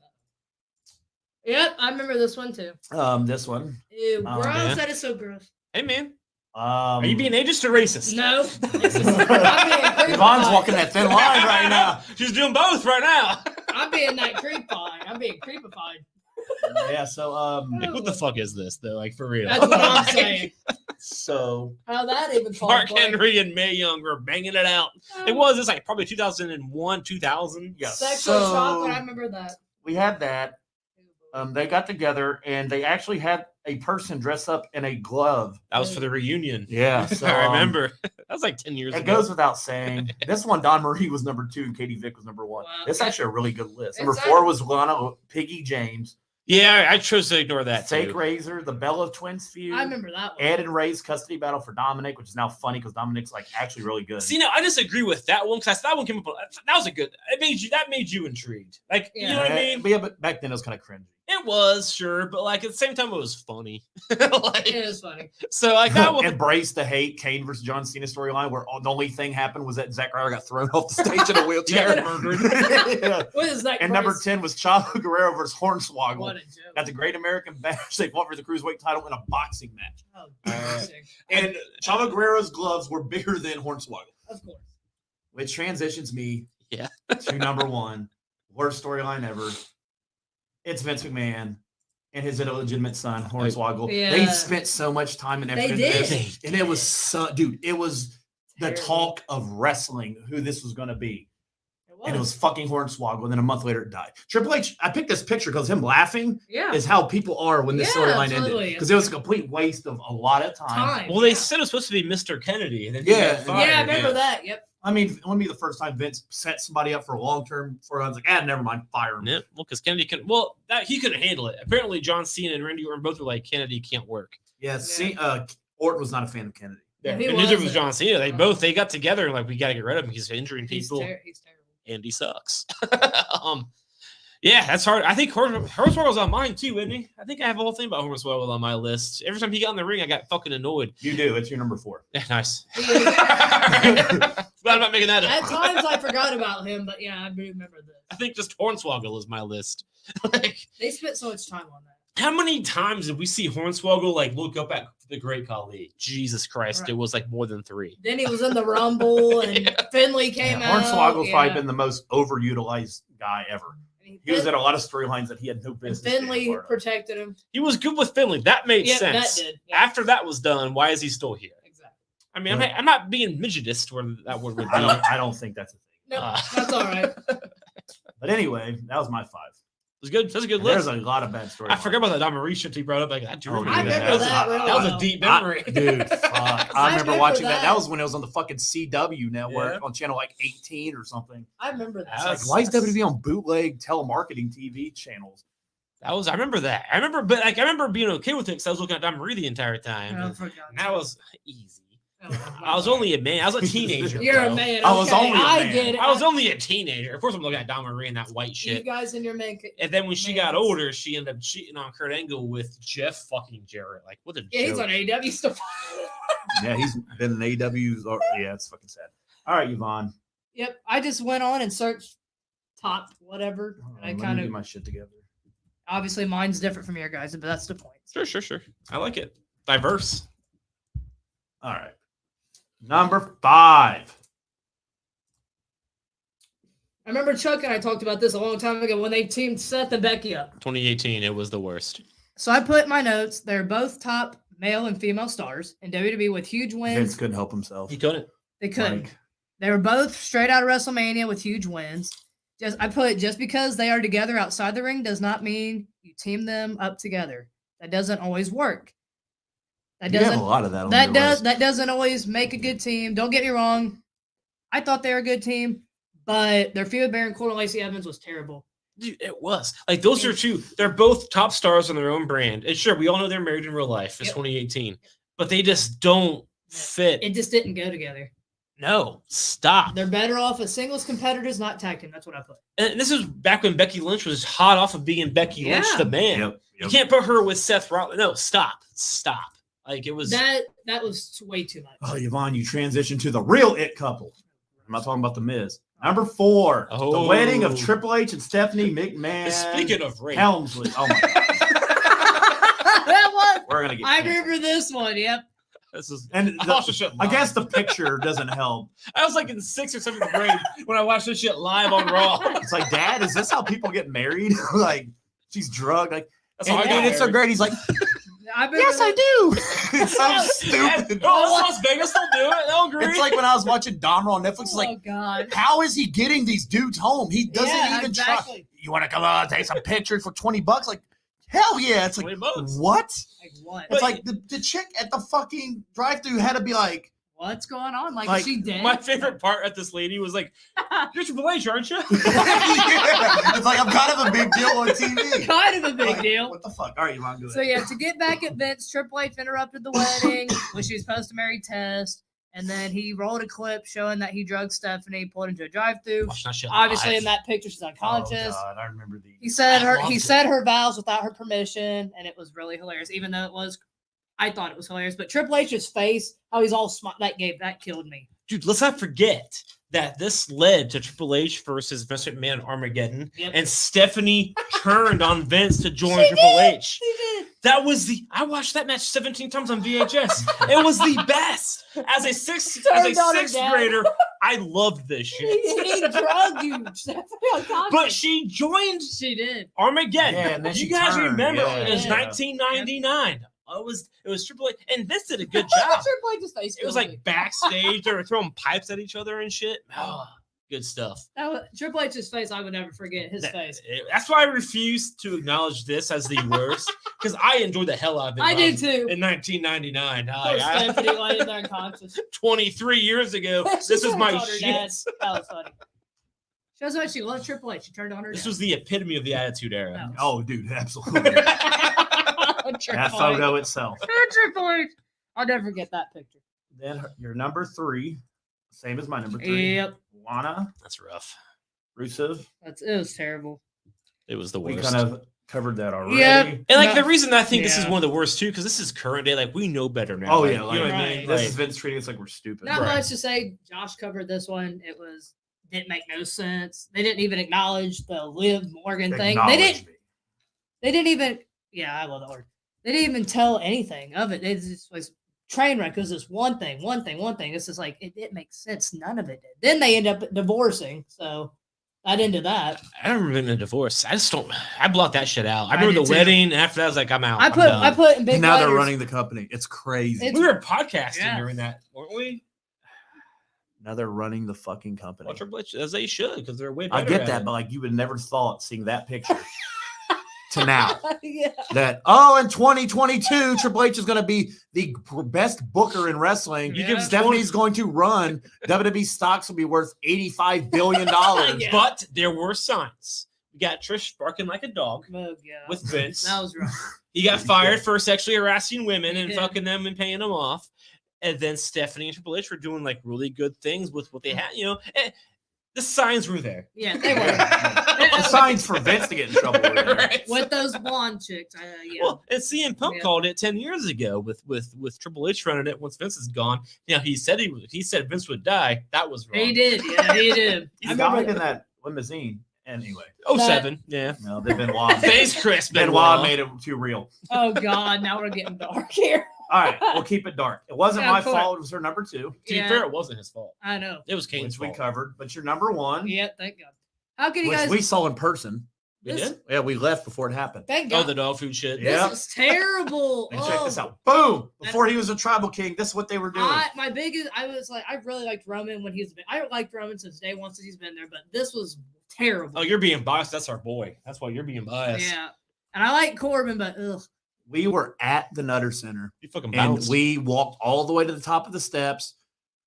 Yep, I remember this one too. This one. Ew, Oh, gross. man. That is so gross. Hey man, Are are you being ageist or racist? No. This is- I'm being Yvonne's creepified. walking that thin line right now. She's doing both right now. I'm being that creepified. I'm being creepified. Yeah, so Like, what the fuck is this though? Like for real. That's what I'm saying. so How that even called Mark play? Henry and Mae Young were banging it out. It was. It's like probably 2001, 2000. yeah, Sexual so chocolate. I remember that. we had that. They got together and they actually had a person dress up in a glove. That was for the reunion. Yeah, so I remember. That was like 10 years It ago. goes without saying. This one, Don Marie was number 2, and Katie Vick was number 1. Wow. It's actually a really good list. Number It's 4 was Lana, Piggy James, Yeah, I chose to ignore that Fake too. Razor, the Bella Twins feud, I remember that one. Ed and Ray's custody battle for Dominic, which is now funny because Dominic's like actually really good. See, now I disagree with that one because that one came up. That was a good. That made you intrigued. Like you know what I mean? But yeah, but back then it was kind of cringy. It was sure, but like at the same time, it was funny. Like, It is funny. so like that one. Embrace the hate Kane versus John Cena storyline where the only thing happened was that Zack Ryder got thrown off the stage in a wheelchair. Yeah. What is that? And number Chris? 10 was Chavo Guerrero versus Hornswoggle. What a joke. At the Great American Bash, they fought for the Cruiserweight title in a boxing match. Oh, interesting. And Chavo Guerrero's gloves were bigger than Hornswoggle, Of course. which transitions me Yeah. to number 1. Worst storyline ever. It's Vince McMahon and his illegitimate son, Hornswoggle. Yeah. They spent so much time and effort They into did. this. And it was so, dude, it was the Terrible. talk of wrestling, who this was going to be. It And it was fucking Hornswoggle. And then a month later, it died. Triple H, I picked this picture because him laughing Yeah. is how people are when this Yeah, storyline ended. totally. Because it was a complete waste of a lot of time. Well, they said it was supposed to be Mr. Kennedy, and then he Yeah, got fired. Yeah, I remember that. Yep. I mean, it wouldn't be the first time Vince set somebody up for a long-term for I was like, never mind, fire him. Yeah, well, because Kennedy couldn't. Well, he couldn't handle it. Apparently, John Cena and Randy Orton both were like, Kennedy can't work. Yeah, see, Orton was not a fan of Kennedy. Yeah, he and neither was wasn't. John Cena. They Uh-huh. they got together and like we got to get rid of him. He's injuring He's people, terrible. and he sucks. Yeah, that's hard. I think Hornswoggle's on mine too, isn't he? I think I have a whole thing about Hornswoggle on my list. Every time he got in the ring, I got fucking annoyed. You do. It's your number 4. Yeah, nice. He is. Glad I'm not making that up. At times I forgot about him, but yeah, I do remember this. I think just Hornswoggle is my list. Like, They spent so much time on that. how many times did we see Hornswoggle like look up at the Great Khali? Jesus Christ, Right. It was like more than 3. Then he was in the Rumble, and Finley came out. Hornswoggle's probably yeah. been the most overutilized guy ever. He was at a lot of storylines that he had no business. being a Finley part of. protected him. He was good with Finley. That made Yep, sense. that did. Yeah. After that was done, why is he still here? Exactly. I mean, I'm not being midgetist where that word would be. I don't think that's a thing. No, Uh, that's all right. But anyway, that was my 5. was good. That's a good There's list. a lot of bad stories. I forgot about that Don Marie shit he brought up. Like, I do remember I that. remember that really That was well. a deep memory. Dude, fuck. I I remember remember watching that. that. That was when it was on the fucking CW network Yeah. on channel like 18 or something. I remember that. That's- Like, why is WWE on bootleg telemarketing TV channels? I remember that. I remember being okay with it because I was looking at Don Marie the entire time. I And forgot. that was easy. Oh, my I was bad. only a man. I was a teenager. You're bro. a man. I was okay, only a I man. get it. I was only a teenager. Of course, I'm looking at Don Marie and that white You shit. guys in your man. And then when she got mans. older, she ended up cheating on Kurt Angle with Jeff fucking Jarrett. Like, what a Yeah, he's joke. on AEW stuff. Yeah, he's been in AEW's. Yeah, it's fucking sad. All right, Yvonne. Yep. I just went on and searched top whatever. Hold on, I let me kind get of my shit together. obviously mine's different from your guys, but that's the point. Sure. I like it. Diverse. All right. Number 5. I remember Chuck and I talked about this a long time ago when they teamed Seth and Becky up. 2018, it was the worst. So I put in my notes, they're both top male and female stars in WWE with huge Vince wins. couldn't help himself. He couldn't. They couldn't. Like, They were both straight out of WrestleMania with huge wins. Just because they are together outside the ring does not mean you team them up together. That doesn't always work. That you have doesn't a lot of that on your list. that doesn't always make a good team. Don't get me wrong. I thought they were a good team, but their feud with Baron Corbin and Lacey Evans was terrible. Dude, it was. Like, those are two. They're both top stars on their own brand. And sure, we all know they're married in real life. It's Yep. 2018. But they just don't fit. It just didn't go together. No, stop. They're better off as singles competitors, not tag team. That's what I put. And this is back when Becky Lynch was hot off of being Becky Lynch, Yeah. the man. Yep. You can't put her with Seth Rollins. No, stop. Like, it was. That was way too much. Oh, Yvonne, you transitioned to the real it couple. I'm not talking about the Miz. Number 4, the Oh. wedding of Triple H and Stephanie McMahon. Speaking of rape, Helmsley. Oh my God. That was. We're gonna get. I canceled. remember this one. Yep. this is. And I watched this shit I live. guess the picture doesn't help. I was like in 6th or 7th grade when I watched this shit live on Raw. It's like, Dad, is this how people get married? Like, she's drugged. Like, That's how I and, got it's so married. great. He's like, I remember yes, I that- do. It's so Yeah, stupid. oh, Las Vegas will do it. They'll agree. It's like when I was watching Dahmer on Netflix. It's Oh like, God. how is he getting these dudes home? He doesn't Yeah, even exactly. try. You want to come on, take some pictures for $20? Like, hell yeah. It's like, 20 bucks. what? Like what? It's like the chick at the fucking drive-thru had to be like, What's going on? Like, Like, is she dead? My favorite part at this lady was like, "You're Triple H, aren't you?" yeah. It's like, I'm kind of a big deal on TV. kind of a big Like, deal. What the fuck? All right, Yvonne, go So ahead. yeah, to get back at Vince, Triple H interrupted the wedding when she was supposed to marry Test, and then he rolled a clip showing that he drugged Stephanie, pulled into a drive-through. Watch that shit Obviously, live. in that picture, she's unconscious. Oh, God, I remember these. He said I he loved said her vows without her permission, and it was really hilarious. Even though it was, I thought it was hilarious. But Triple H's face, how he's all smart, that killed me. Dude, let's not forget that this led to Triple H versus Vince McMahon Armageddon, Yep. and Stephanie turned on Vince to join Triple H. He did. That was I watched that match 17 times on VHS. It was the best. As a sixth Turned on her sixth dad. grader, I loved this shit. He drugged you, Stephanie. Unconscious. But she joined she did. Armageddon. Yeah, and then You she guys turned, remember yeah, it was yeah. 1999. It was Triple H, and Vince did a good Triple job. H's face. It was killed me. like backstage, they were throwing pipes at each other and shit. Oh, good stuff. That was, Triple H's face. I would never forget his face. That's why I refuse to acknowledge this as the worst, because I enjoyed the hell out of it. I when did was too. In 1999. Poor Stephanie laying there unconscious. 23 years ago. She This is turned my on her dad. shit. That was funny. Shows how much she loved Triple H. She turned on her. This dad. was the epitome of the Attitude Era. Oh, dude, absolutely. That Triple photo itself. H. Triple H. I'll never forget that picture. Then your number 3, same as my number 3. Yep. Lana, That's rough. Rusev. It was terrible. It was the We worst. kind of covered that already. Yep. And like No. the reason I think this is Yeah. one of the worst too, because this is current day. Like we know better now. Oh, Like, yeah, you know what I right. mean. This Like, is Vince treating us like we're stupid. Not Right. much to say. Josh covered this one. It didn't make no sense. They didn't even acknowledge the Liv Morgan thing. They Acknowledge didn't. me. They didn't even. Yeah, I love that word. They didn't even tell anything of it. It just was train wreck. It was just one thing. This is like it didn't make sense. None of it did. Then they end up divorcing. So that into that. I don't remember the divorce. I just don't. I blocked that shit out. I I remember did the too. wedding. And after that, I was like, I'm out. I I'm put done. in big And now they're letters. running the company. It's crazy. It's- We were podcasting Yeah. during that, weren't we? Now they're running the fucking company. Well, Triple H, as they should, because they're way I better. get at that, it. but like you would never thought seeing that picture to now. Yeah. That in 2022 Triple H is going to be the best booker in wrestling. You give Stephanie's going to run. WWE stocks will be worth $85 billion. Yeah. But there were signs. We got Trish barking like a dog Oh, God. with Vince. That was wrong. He got fired for sexually harassing women and Yeah. fucking them and paying them off. And then Stephanie and Triple H were doing like really good things with what they had. The signs were there. Yeah, they were. The signs for Vince to get in trouble with it. Right. With those blonde chicks. Yeah. Well, and CM Punk Yeah. called it 10 years ago with Triple H running it once Vince is gone. He said Vince would die. That was wrong. He did. Yeah, he did. He died in that limousine. Anyway, 07, yeah. no, they've been wild. Face Chris Benoit made it too real. Oh, God. Now we're getting dark here. All right, we'll keep it dark. It wasn't Yeah, my of course. fault. It was her number 2, To be Yeah. fair, it wasn't his fault. I know. It was Kane's which we fault. covered. But your number 1, Yeah, thank God. How can you which guys? we saw in person. We This- did? Yeah, we left before it happened. Thank Oh, God. the dog food shit. Yeah. This is terrible. And check this Oh, out. Boom! Before he was a tribal king, this is what they were doing. I really liked Roman when he was. I liked Roman since day one since he's been there, but this was terrible. Oh, you're being biased. That's our boy. That's why you're being biased. Yeah, and I like Corbin, but ugh. We were at the Nutter Center, You fucking and bounced. we walked all the way to the top of the steps.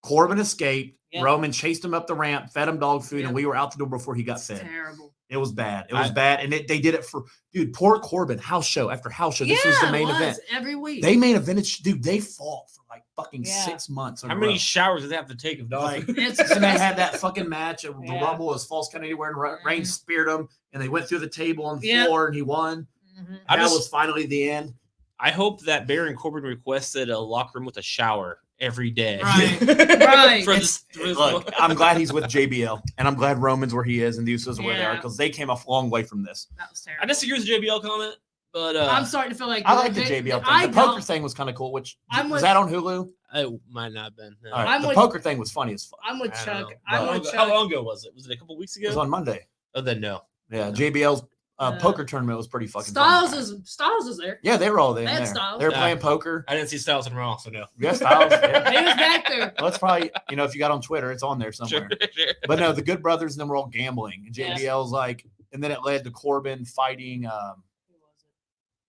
Corbin escaped. Yep. Roman chased him up the ramp, fed him dog food, Yep. and we were out the door before he got It's fed. terrible. It was bad. It was bad. And they did it for, dude, poor Corbin, house show after house show. This was the main it was, event. every week. They main evented, dude, they fought for like fucking Yeah. 6 months. in How a many row. showers did they have to take of dog Like, food? It's And they had that fucking match at the Yeah. Rumble was false count anywhere, and Reigns speared him, and they went through the table on the Yep. floor, and he won. Mhm. I That just- was finally the end. I hope that Baron Corbin requested a locker room with a shower every day. Right. Right. For It's- this, Look, I'm glad he's with JBL, and I'm glad Roman's where he is, and the Usos are where they are, Yeah. because they came a long way from this. That was terrible. I disagree with the JBL comment, but I'm starting to feel like I like the JBL thing. I The poker don't- thing was kind of cool. Which I'm was with- that on Hulu? it might not have been. No. All right, I'm the with- poker thing was funny as fuck. I'm with I don't Chuck. know. I'm How with How Chuck. long ago was it? Was it a couple weeks It was ago? on Monday. Oh, then no. Yeah, JBL's Uh, poker tournament was pretty fucking Styles fun. is there. Yeah, they were all there. They had Styles. They were Yeah. playing poker. I didn't see Styles and Raw, so no. Yeah, Styles. Yeah. He was back there. Well, that's probably, if you got on Twitter, it's on there somewhere. Sure. But no, the Good Brothers and them were all gambling. And Yes. JBL's like, and then it led to Corbin fighting.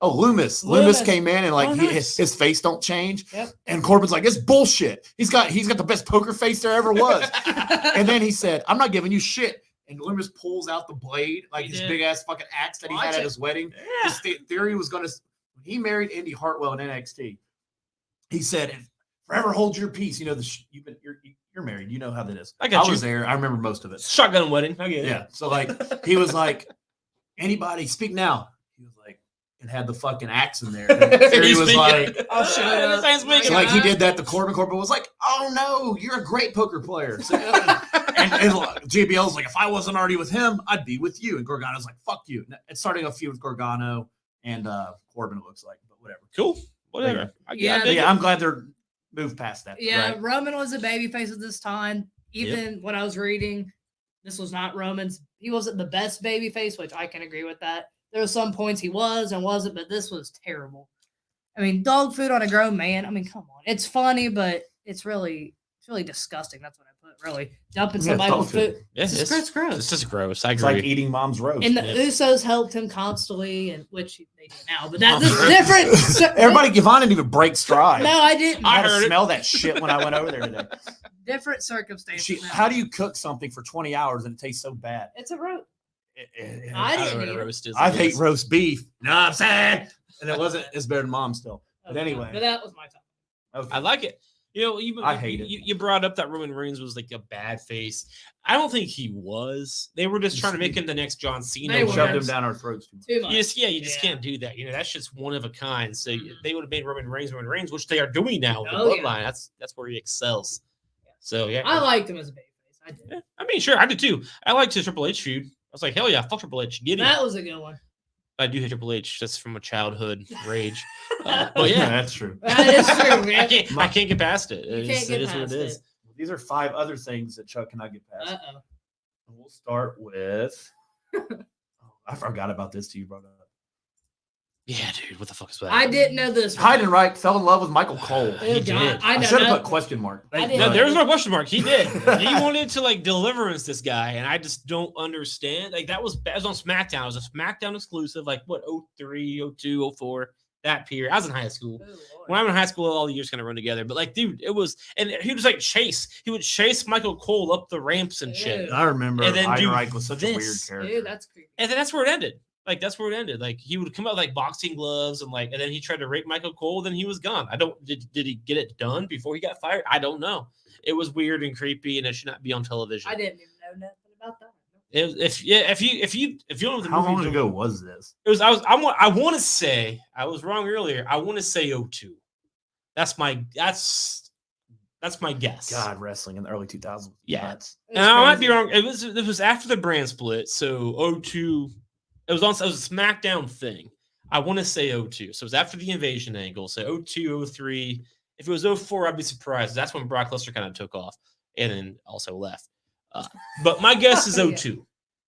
Loomis. Loomis came in and like Oh, nice. his face don't change. Yep. And Corbin's like, it's bullshit. He's got the best poker face there ever was. And then he said, I'm not giving you shit. And Loomis pulls out the blade, like He his did. big ass fucking axe that he Watch had at it. his wedding. Yeah. His theory was when he married Indy Hartwell in NXT. He said, "Forever hold your peace." You're married. You know how that is. I got I was you. there. I remember most of it. Shotgun wedding. I get it. Yeah. So like he was like, anybody speak now. He was like, and had the fucking axe in there. And Theory He's was speaking. like, I'll shut up. This ain't speaking. so like he did that to Corbin. Corbin was like, "Oh no, you're a great poker player." So, and JBL's like, "If I wasn't already with him, I'd be with you." And Gargano's like, "Fuck you." And it's starting a feud with Gargano and Corbin. It looks like, but whatever. Cool. Whatever. Yeah, I dig Yeah, it. I'm glad they're moved past that. Yeah, Right? Roman was a babyface at this time. Even when I was reading, this was not Roman's. He wasn't the best babyface, which I can agree with that. There were some points he was and wasn't, but this was terrible. I mean, dog food on a grown man. I mean, come on. It's funny, but it's really disgusting. That's what I put. Really dumping Yeah, somebody dog with food. food. Yeah, It's gross. It's just gross. I It's agree. like eating mom's roast. And the Yeah. Usos helped him constantly, and which they do now. But that's different. Everybody, Yvonne didn't even break stride. No, I didn't. I I had to heard it. smell that shit when I went over there today. Different circumstances. now. How do you cook something for 20 hours and it tastes so bad? It's a roast. I I don't didn't know what eat a it. roast is. I I hate guess. roast beef. No, I'm sad. And it wasn't. It's better than mom still. But anyway. But that was my time. Okay. I like it. I hate it. You brought up that Roman Reigns was like a bad face. I don't think he was. They were just trying to make him the next John Cena. They were. Shoved him down our throats too much. Too much. You just can't do that. That's just one of a kind. So they would have made Roman Reigns, which they are doing now with the Oh, yeah. bloodline. That's where he excels. So yeah, I liked him as a babyface. I did. Yeah, I mean, sure, I did too. I liked his Triple H feud. I was like, hell yeah, fuck Triple H, get him. That was a good one. I do hate Triple H. That's from a childhood rage. But yeah, that's true. That is true, I man. can't get past it. You It can't is- get it is what past it is. it. These are 5 other things that Chuck cannot get past. Uh-oh. We'll start with. I forgot about this till you brought it up. Yeah, dude, what the fuck is that? I didn't know this. Heidenreich fell in love with Michael Cole. Oh, He God, did. I I know should have that. put question mark. I didn't No, know there's that. no question mark. He did. He wanted to like deliverance this guy, and I just don't understand. Like that was on SmackDown. It was a SmackDown exclusive. Like what 03, 02, 04, that period. I was in high school. Oh, Lord. When I'm in high school, all the years kind of run together. But like, dude, it was, and he was like chase. He would chase Michael Cole up the ramps and shit. Ew. I remember And then do Heidenreich was such a weird this. character. Dude, that's creepy. And then that's where it ended. Like that's where it ended. Like he would come out with like boxing gloves and like, and then he tried to rape Michael Cole. Then he was gone. I don't. Did he get it done before he got fired? I don't know. It was weird and creepy, and it should not be on television. I didn't even know nothing about that. If you don't know the How movie, long ago was this? it was. I want to say I was wrong earlier. I want to say 02. That's my guess. God, wrestling in the early 2000s. Yeah. Nuts. It's And I might be crazy. wrong. It was after the brand split, so 02. It was a SmackDown thing. I want to say 02. So it was after the invasion angle. So 02, 03. If it was 04, I'd be surprised. That's when Brock Lesnar kind of took off and then also left. But my guess is Yeah. 02.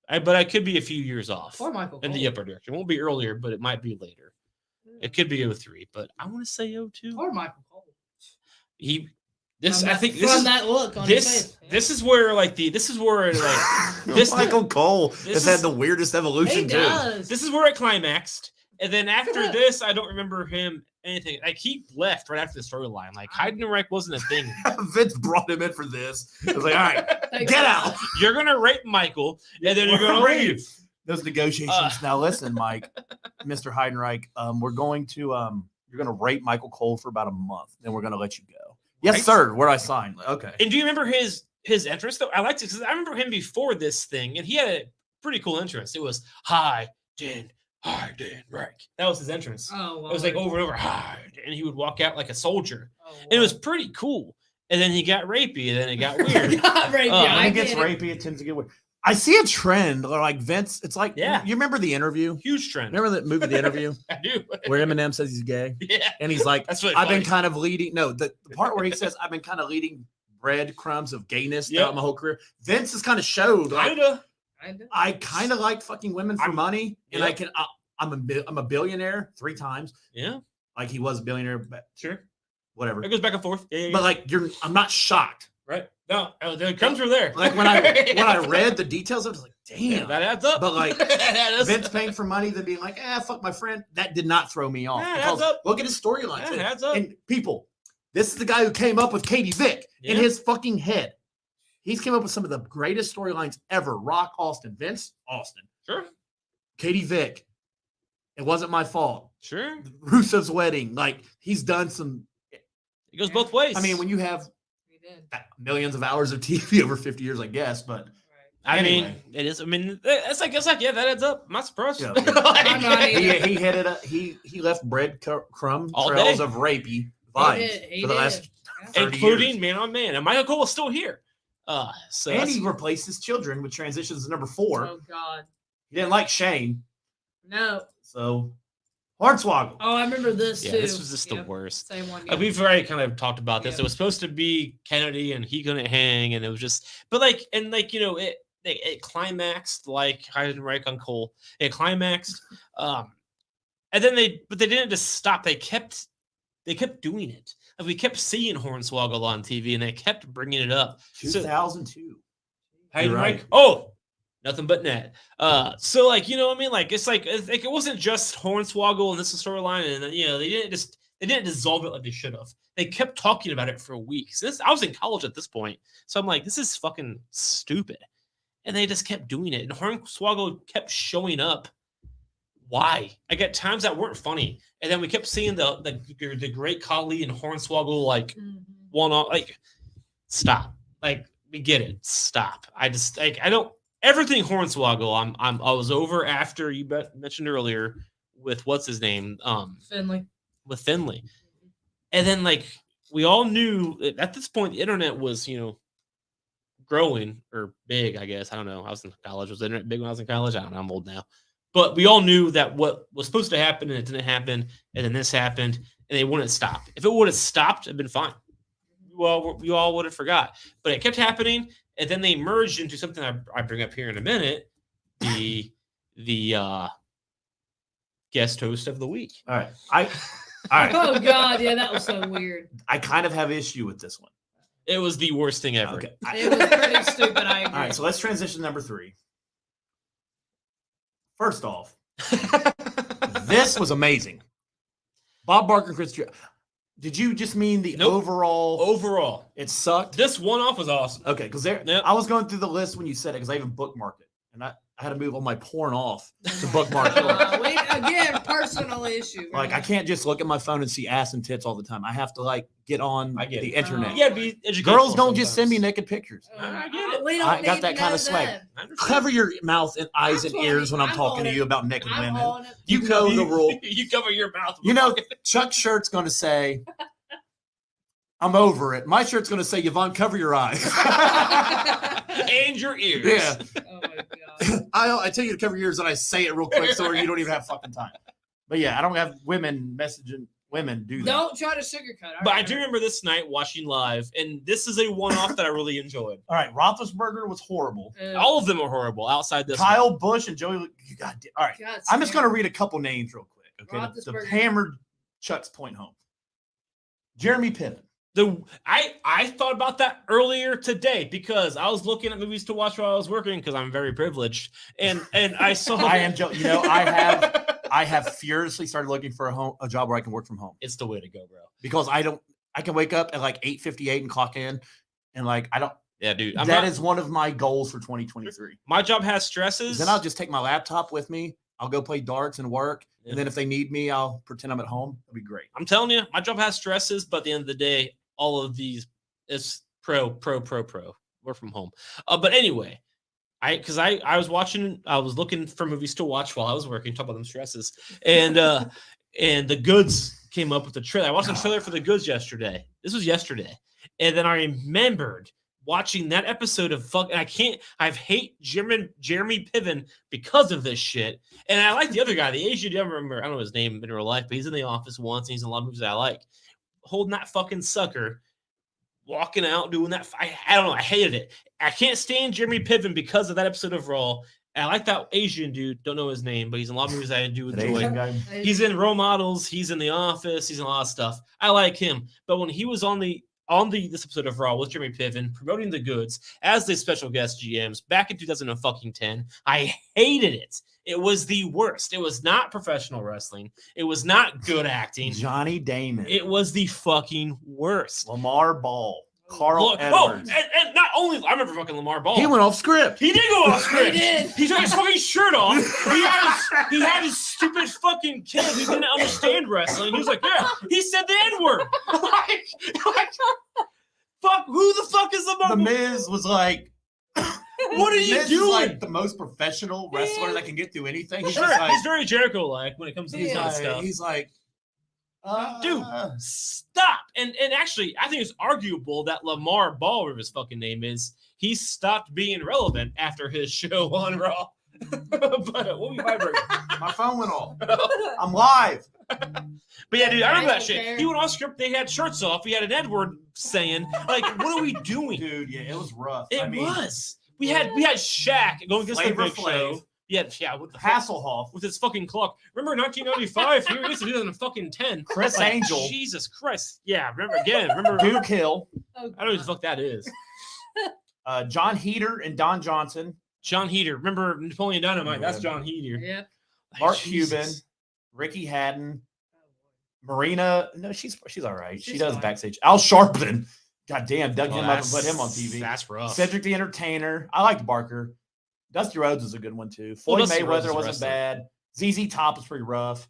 But I could be a few years off Poor Michael in the Cole. upper direction. It won't be earlier, but it might be later. It could be 03, but I want to say 02. Poor Michael Cole. From that look on his face. this is where like this Michael Cole this has had is- the weirdest He evolution too. does. this is where it climaxed. And then after this, I don't remember him anything. Like he left right after the storyline. Like Heidenreich wasn't a thing. Vince brought him in for this. It was like, all right, Thank get God. out. You're gonna rape Michael, and then you're gonna leave. Those negotiations. Now listen, Mike, Mr. Heidenreich, you're going to rape Michael Cole for about a month, then we're going to let you go. Yes, Right? sir. Where I signed. Okay. And do you remember his entrance though? I liked it because I remember him before this thing, and he had a pretty cool entrance. It was Heidenreich. That was his entrance. Oh, It was like over and over, and he would walk out like a soldier. Oh, And it was pretty cool. And then he got rapey, and then it got weird. Right, Oh, yeah, When I it gets get it. rapey, it tends to get weird. I see a trend like Vince. It's like, Yeah. you remember The Interview? Huge trend. Remember that movie, The Interview, I do. where Eminem says he's gay? Yeah. And he's like, That's really I've been funny. kind of leading. No, the part where he says, I've been kind of leading breadcrumbs of gayness Yep. throughout my whole career. Vince has kind of showed, like, Kinda. I kind of like fucking women for I'm- money, and Yep. I'm a billionaire 3 times. Yeah, Like he was a billionaire, but sure. whatever. It goes back and forth. Yeah, But like I'm not shocked. right. No, it comes from there. Like when I read the details, I was like, Yeah, damn. that adds up. But, like, That adds- Vince paying for money, then being like, fuck my friend. That did not throw me off. Yeah, it because adds up. look at his storylines. Yeah, it adds up. And people, this is the guy who came up with Katie Vick in Yeah. his fucking head. He's came up with some of the greatest storylines ever. Rock, Austin, Vince, Austin, Sure, Katie Vick. It wasn't my fault. sure. Rusev's wedding. Like he's done some. It goes both ways. I mean, when you have He did. millions of hours of TV over 50 years, I guess, but I mean, anyway. it is. I mean, it's like yeah, that adds up. I'm not surprised. Yeah. Like- I'm not either. he headed up. He left breadcrumb All trails day. of rapey vibes did, he for the did. last Yeah. 30 including years. Man on Man, and Michael Cole is still here. So And that's- he replaced his children with transitions to number 4. Oh God, He didn't like Shane, no. so Hornswoggle. Oh, I remember this yeah, too. this was just the Yep, worst. Same one. Like, we've already kind of talked about this. Yeah. It was supposed to be Kennedy, and he couldn't hang, and it was just. But like, and like it climaxed like Heidenreich on Cole. It climaxed, and then they didn't just stop. They kept doing it. Like we kept seeing Hornswoggle on TV, and they kept bringing it up. So 2002. Heidenreich, You're right. oh, nothing but net. So like you know what I mean? Like it's like it wasn't just Hornswoggle and this is storyline, and then, they didn't dissolve it like they should have. They kept talking about it for weeks. I was in college at this point, so I'm like, this is fucking stupid, and they just kept doing it. And Hornswoggle kept showing up. Why? Like at times that weren't funny, and then we kept seeing the great Khali and Hornswoggle like Mhm. one on like stop. Like we get it. Stop. I just like I don't everything Hornswoggle. I was over after you mentioned earlier with what's his name Finley. with Finley, and then like we all knew at this point the internet was growing or big. I guess I don't know. I was in college. Was the internet big when I was in college? I don't know. I'm old now. But we all knew that what was supposed to happen and it didn't happen, and then this happened, and they wouldn't stop. If it would have stopped, it'd been fine. Well, you all would have forgot. But it kept happening, and then they merged into something I bring up here in a minute. The guest host of the week. All right. All right. Oh God, yeah, that was so weird. I kind of have issue with this one. It was the worst thing ever. Okay. It was pretty stupid. I agree. All right. So let's transition to number 3. First off, this was amazing. Bob Barker and Chris. Did you just mean the Nope. overall? Overall, It sucked. this one-off was awesome. Okay, because Yep. I was going through the list when you said it because I even bookmarked it, and I had to move all my porn off to bookmark it. Again, personal issue. Like I can't just look at my phone and see ass and tits all the time. I have to like get on I get the it. internet. Oh. Yeah, be educational. Girls don't just send me sometimes. naked pictures. I get it. We don't I got need that to kind know of swag. them. I understand. Cover your mouth and eyes That's and what ears when I'm I'm talking on to it. you about naked I'm women. on it. You know the rule. You cover your mouth. You know, Chuck's shirt's going to say, "I'm over it." My shirt's going to say, "Yvonne, cover your eyes." and your ears. Yeah. Oh my God. I tell you to cover your ears and I say it real quick so you don't even have fucking time. But yeah, I don't have women messaging women do that. Don't try to sugarcoat. But I do remember this night watching live, and this is a one-off that I really enjoyed. All right, Roethlisberger was horrible. All of them are horrible outside this. Kyle Busch and Joey. You got all right. God, I'm just going to read a couple names real quick. Okay, to Roethlisberger. hammer Chuck's point home. Jeremy Piven. I thought about that earlier today because I was looking at movies to watch while I was working because I'm very privileged, and I saw. I am. You know, I have furiously started looking for a job where I can work from home It's the way to go, bro. because I can wake up at like 8:58 and clock in, and like I don't. Yeah, dude. That is one of my goals for 2023. My job has stresses. Then I'll just take my laptop with me. I'll go play darts and work, Yeah. and then if they need me, I'll pretend I'm at home. That'd be great. I'm telling you, my job has stresses, but at the end of the day, all of these is pro. Work from home. But anyway, I was looking for movies to watch while I was working, talk about them stresses. And The Goods came up with the trailer. I watched the trailer for The Goods yesterday. This was yesterday. And then I remembered watching that episode of I hate Jeremy Piven because of this shit. And I like the other guy, the Asian, I don't know his name in real life, but he's in The Office once, and he's in a lot of movies that I like. Holding that fucking sucker, walking out, doing that. I don't know. I hated it. I can't stand Jeremy Piven because of that episode of Raw. And I like that Asian dude. Don't know his name, but he's in a lot of movies I do That enjoy. Asian guy. He's in Role Models. He's in The Office. He's in a lot of stuff. I like him. But when he was on this episode of Raw with Jeremy Piven promoting The Goods as the special guest GMs back in 2010, I hated it. It was the worst. It was not professional wrestling. It was not good acting. Johnny Damon. It was the fucking worst. Lamar Ball. Carl Look, Edwards. and not only I remember fucking Lamar Ball. He went off script. He did go off script. He did. He took his fucking shirt off. He had his stupid fucking kid who didn't understand wrestling. He was like, yeah, he said the N-word. Fuck, who the fuck is Lamar? The Miz was like, What are you Miz is doing? like the most professional wrestler that can get through anything. He's Sure, just like, he's very Jericho-like when it comes to this kind of stuff. he's like, Dude, stop. And actually, I think it's arguable that Lamar Ball, whatever his fucking name is, he stopped being relevant after his show on Raw. But what we vibrating? my phone went off. I'm live. But yeah, dude, I remember I that don't shit. care. He went off script. They had shirts off. We had an Edward saying, like, what are we doing? Dude, yeah, it was rough. It I mean, was. We had Shaq going against Flavor the Big Flav. Show. Yeah, with the fuck, Hasselhoff. with his fucking clock. Remember 1995? Here it is, 2010. Chris Like, Angel. Jesus Christ. Yeah, remember. Duke Hill. Oh, I don't know who the fuck that is. John Heater and Don Johnson. John Heater. Remember Napoleon Dynamite? That's John Heater. Yep. Mark Jesus. Cuban. Ricky Haddon. Marina. No, she's all right. She She's does fine. backstage. Al Sharpton. God damn, dug Oh, him up and put him on TV. That's rough. Cedric the Entertainer. I liked Barker. Dusty Rhodes was a good one too. Well, Floyd Dusty Rhodes is Mayweather a wasn't wrestler. bad. ZZ Top was pretty rough.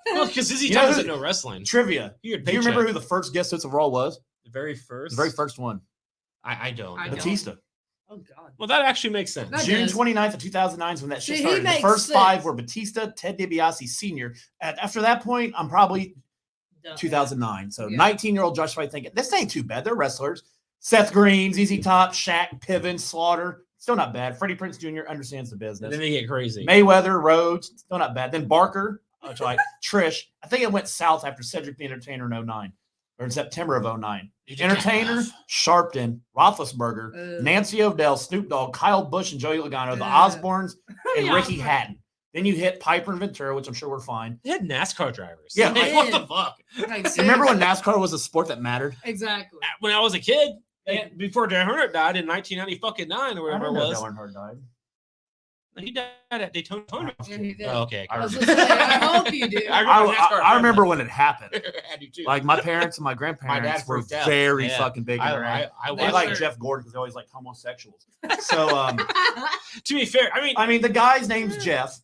Well, because Izzy You know Top who- doesn't know wrestling. Trivia. He had Do you remember paycheck. who the first guest host of Raw was? The very first? The very first one. I don't. I know. don't. Batista. Oh God. Well, that actually makes sense. That June does. 29th of 2009 is when that shit See, he started. The makes first sense. 5 were Batista, Ted DiBiase Sr. After that point, I'm probably Done. 2009. So Yeah. 19-year-old Josh Fight thinking, this ain't too bad. They're wrestlers. Seth Green, ZZ Top, Shaq, Piven, Slaughter. Still not bad. Freddie Prinze Jr. understands the And business. then they get crazy. Mayweather, Rhodes, still not bad. Then Barker, which like Trish. I think it went south after Cedric the Entertainer in 09 or in September of 09. Entertainer, Sharpton, Roethlisberger, Ugh. Nancy O'Dell, Snoop Dogg, Kyle Busch, and Joey Logano, the Ugh. Osbournes, and Yeah. Ricky Hatton. Then you hit Piper and Ventura, which I'm sure we're fine. They had NASCAR drivers. Yeah, Like, what the fuck? Like, Remember when seriously. NASCAR was a sport that mattered? Exactly. When I was a kid, Yeah. before Dale Earnhardt died in 1999 or whatever it was. Dale Earnhart died. He died at Daytona. Yeah, he did. Oh, okay. I I was remember. just saying, I hope you do. I remember when it happened. I do too. Like my parents and my grandparents were freaked out. very Yeah. fucking big. I They was like there. Jeff Gordon because they always like homosexuals. So To be fair, I mean, the guy's name's Jeff.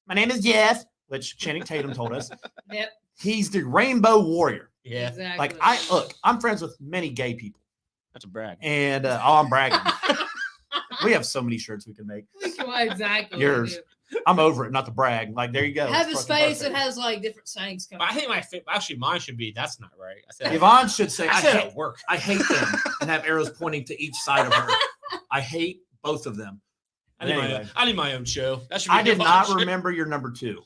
My name is Jeff, which Channing Tatum told us. Yep. He's the Rainbow Warrior. yeah, Exactly. Like I'm friends with many gay people, that's a brag. and I'm bragging. We have so many shirts we can make. Exactly. Yours. dude. I'm over it, not to brag. Like there you go. Have It's his fucking face. It perfect. has like different sayings coming. I think actually mine should be that's not right. I said Yvonne should say, I said at work. I hate them and have arrows pointing to each side of her. I hate both of them. Anyway, I need my own show. That should be I did not remember. remember your number 2.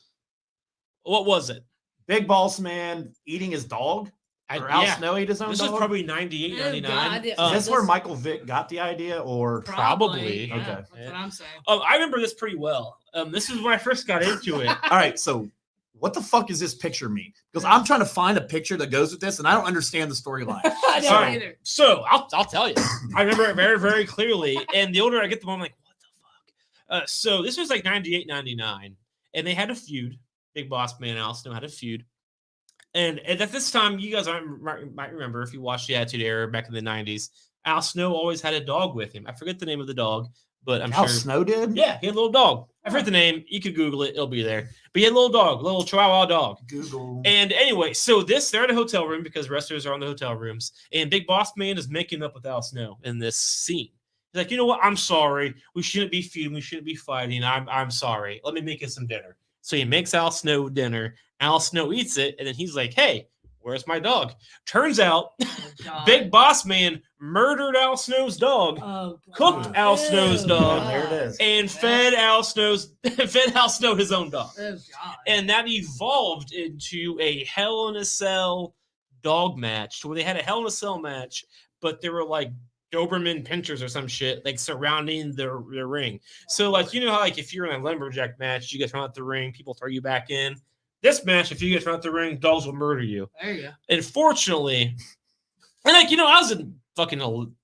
What was it? Big Boss Man eating his dog? Or Al Snow ate his own This dog? was probably 98, Oh, 99. God, yeah. Is this this- where Michael Vick got the idea? Or Probably. Yeah, Okay. That's what I'm saying. I remember this pretty well. This is when I first got into it. all right, so what the fuck does this picture mean? Because I'm trying to find a picture that goes with this, and I don't understand the storyline. I don't Sorry. either. So I'll tell you. I remember it very, very clearly. And the older I get, the more I'm like, what the fuck? So this was like 98, 99. And they had a feud. Big Boss Man and Al Snow had a feud. And at this time, you guys might remember if you watched the Attitude Era back in the 90s, Al Snow always had a dog with him. I forget the name of the dog, but I'm Al sure. Snow did? Yeah, he had a little dog. I forget the name. You could Google it. It'll be there. But he had a little dog, a little Chihuahua dog. Google. And anyway, so they're in a hotel room because wrestlers are on the hotel rooms. And Big Boss Man is making up with Al Snow in this scene. He's like, you know what? I'm sorry. We shouldn't be feuding. We shouldn't be fighting. I'm sorry. Let me make you some dinner. So he makes Al Snow dinner. Al Snow eats it. And then he's like, hey, where's my dog? Turns out Oh, God. Big Boss Man murdered Al Snow's dog, Oh, God. cooked Al Snow's Ew, dog. God. There it is. and fed Al Snow his own dog. Oh, God. And that evolved into a Hell in a Cell dog match where they had a Hell in a Cell match, but there were like Doberman pinchers or some shit like surrounding the ring. So like, you know how like if you're in a lumberjack match, you get thrown out the ring, people throw you back in. This match, if you get thrown out the ring, dogs will murder you. There you go. And fortunately, and like, you know, I was in fucking,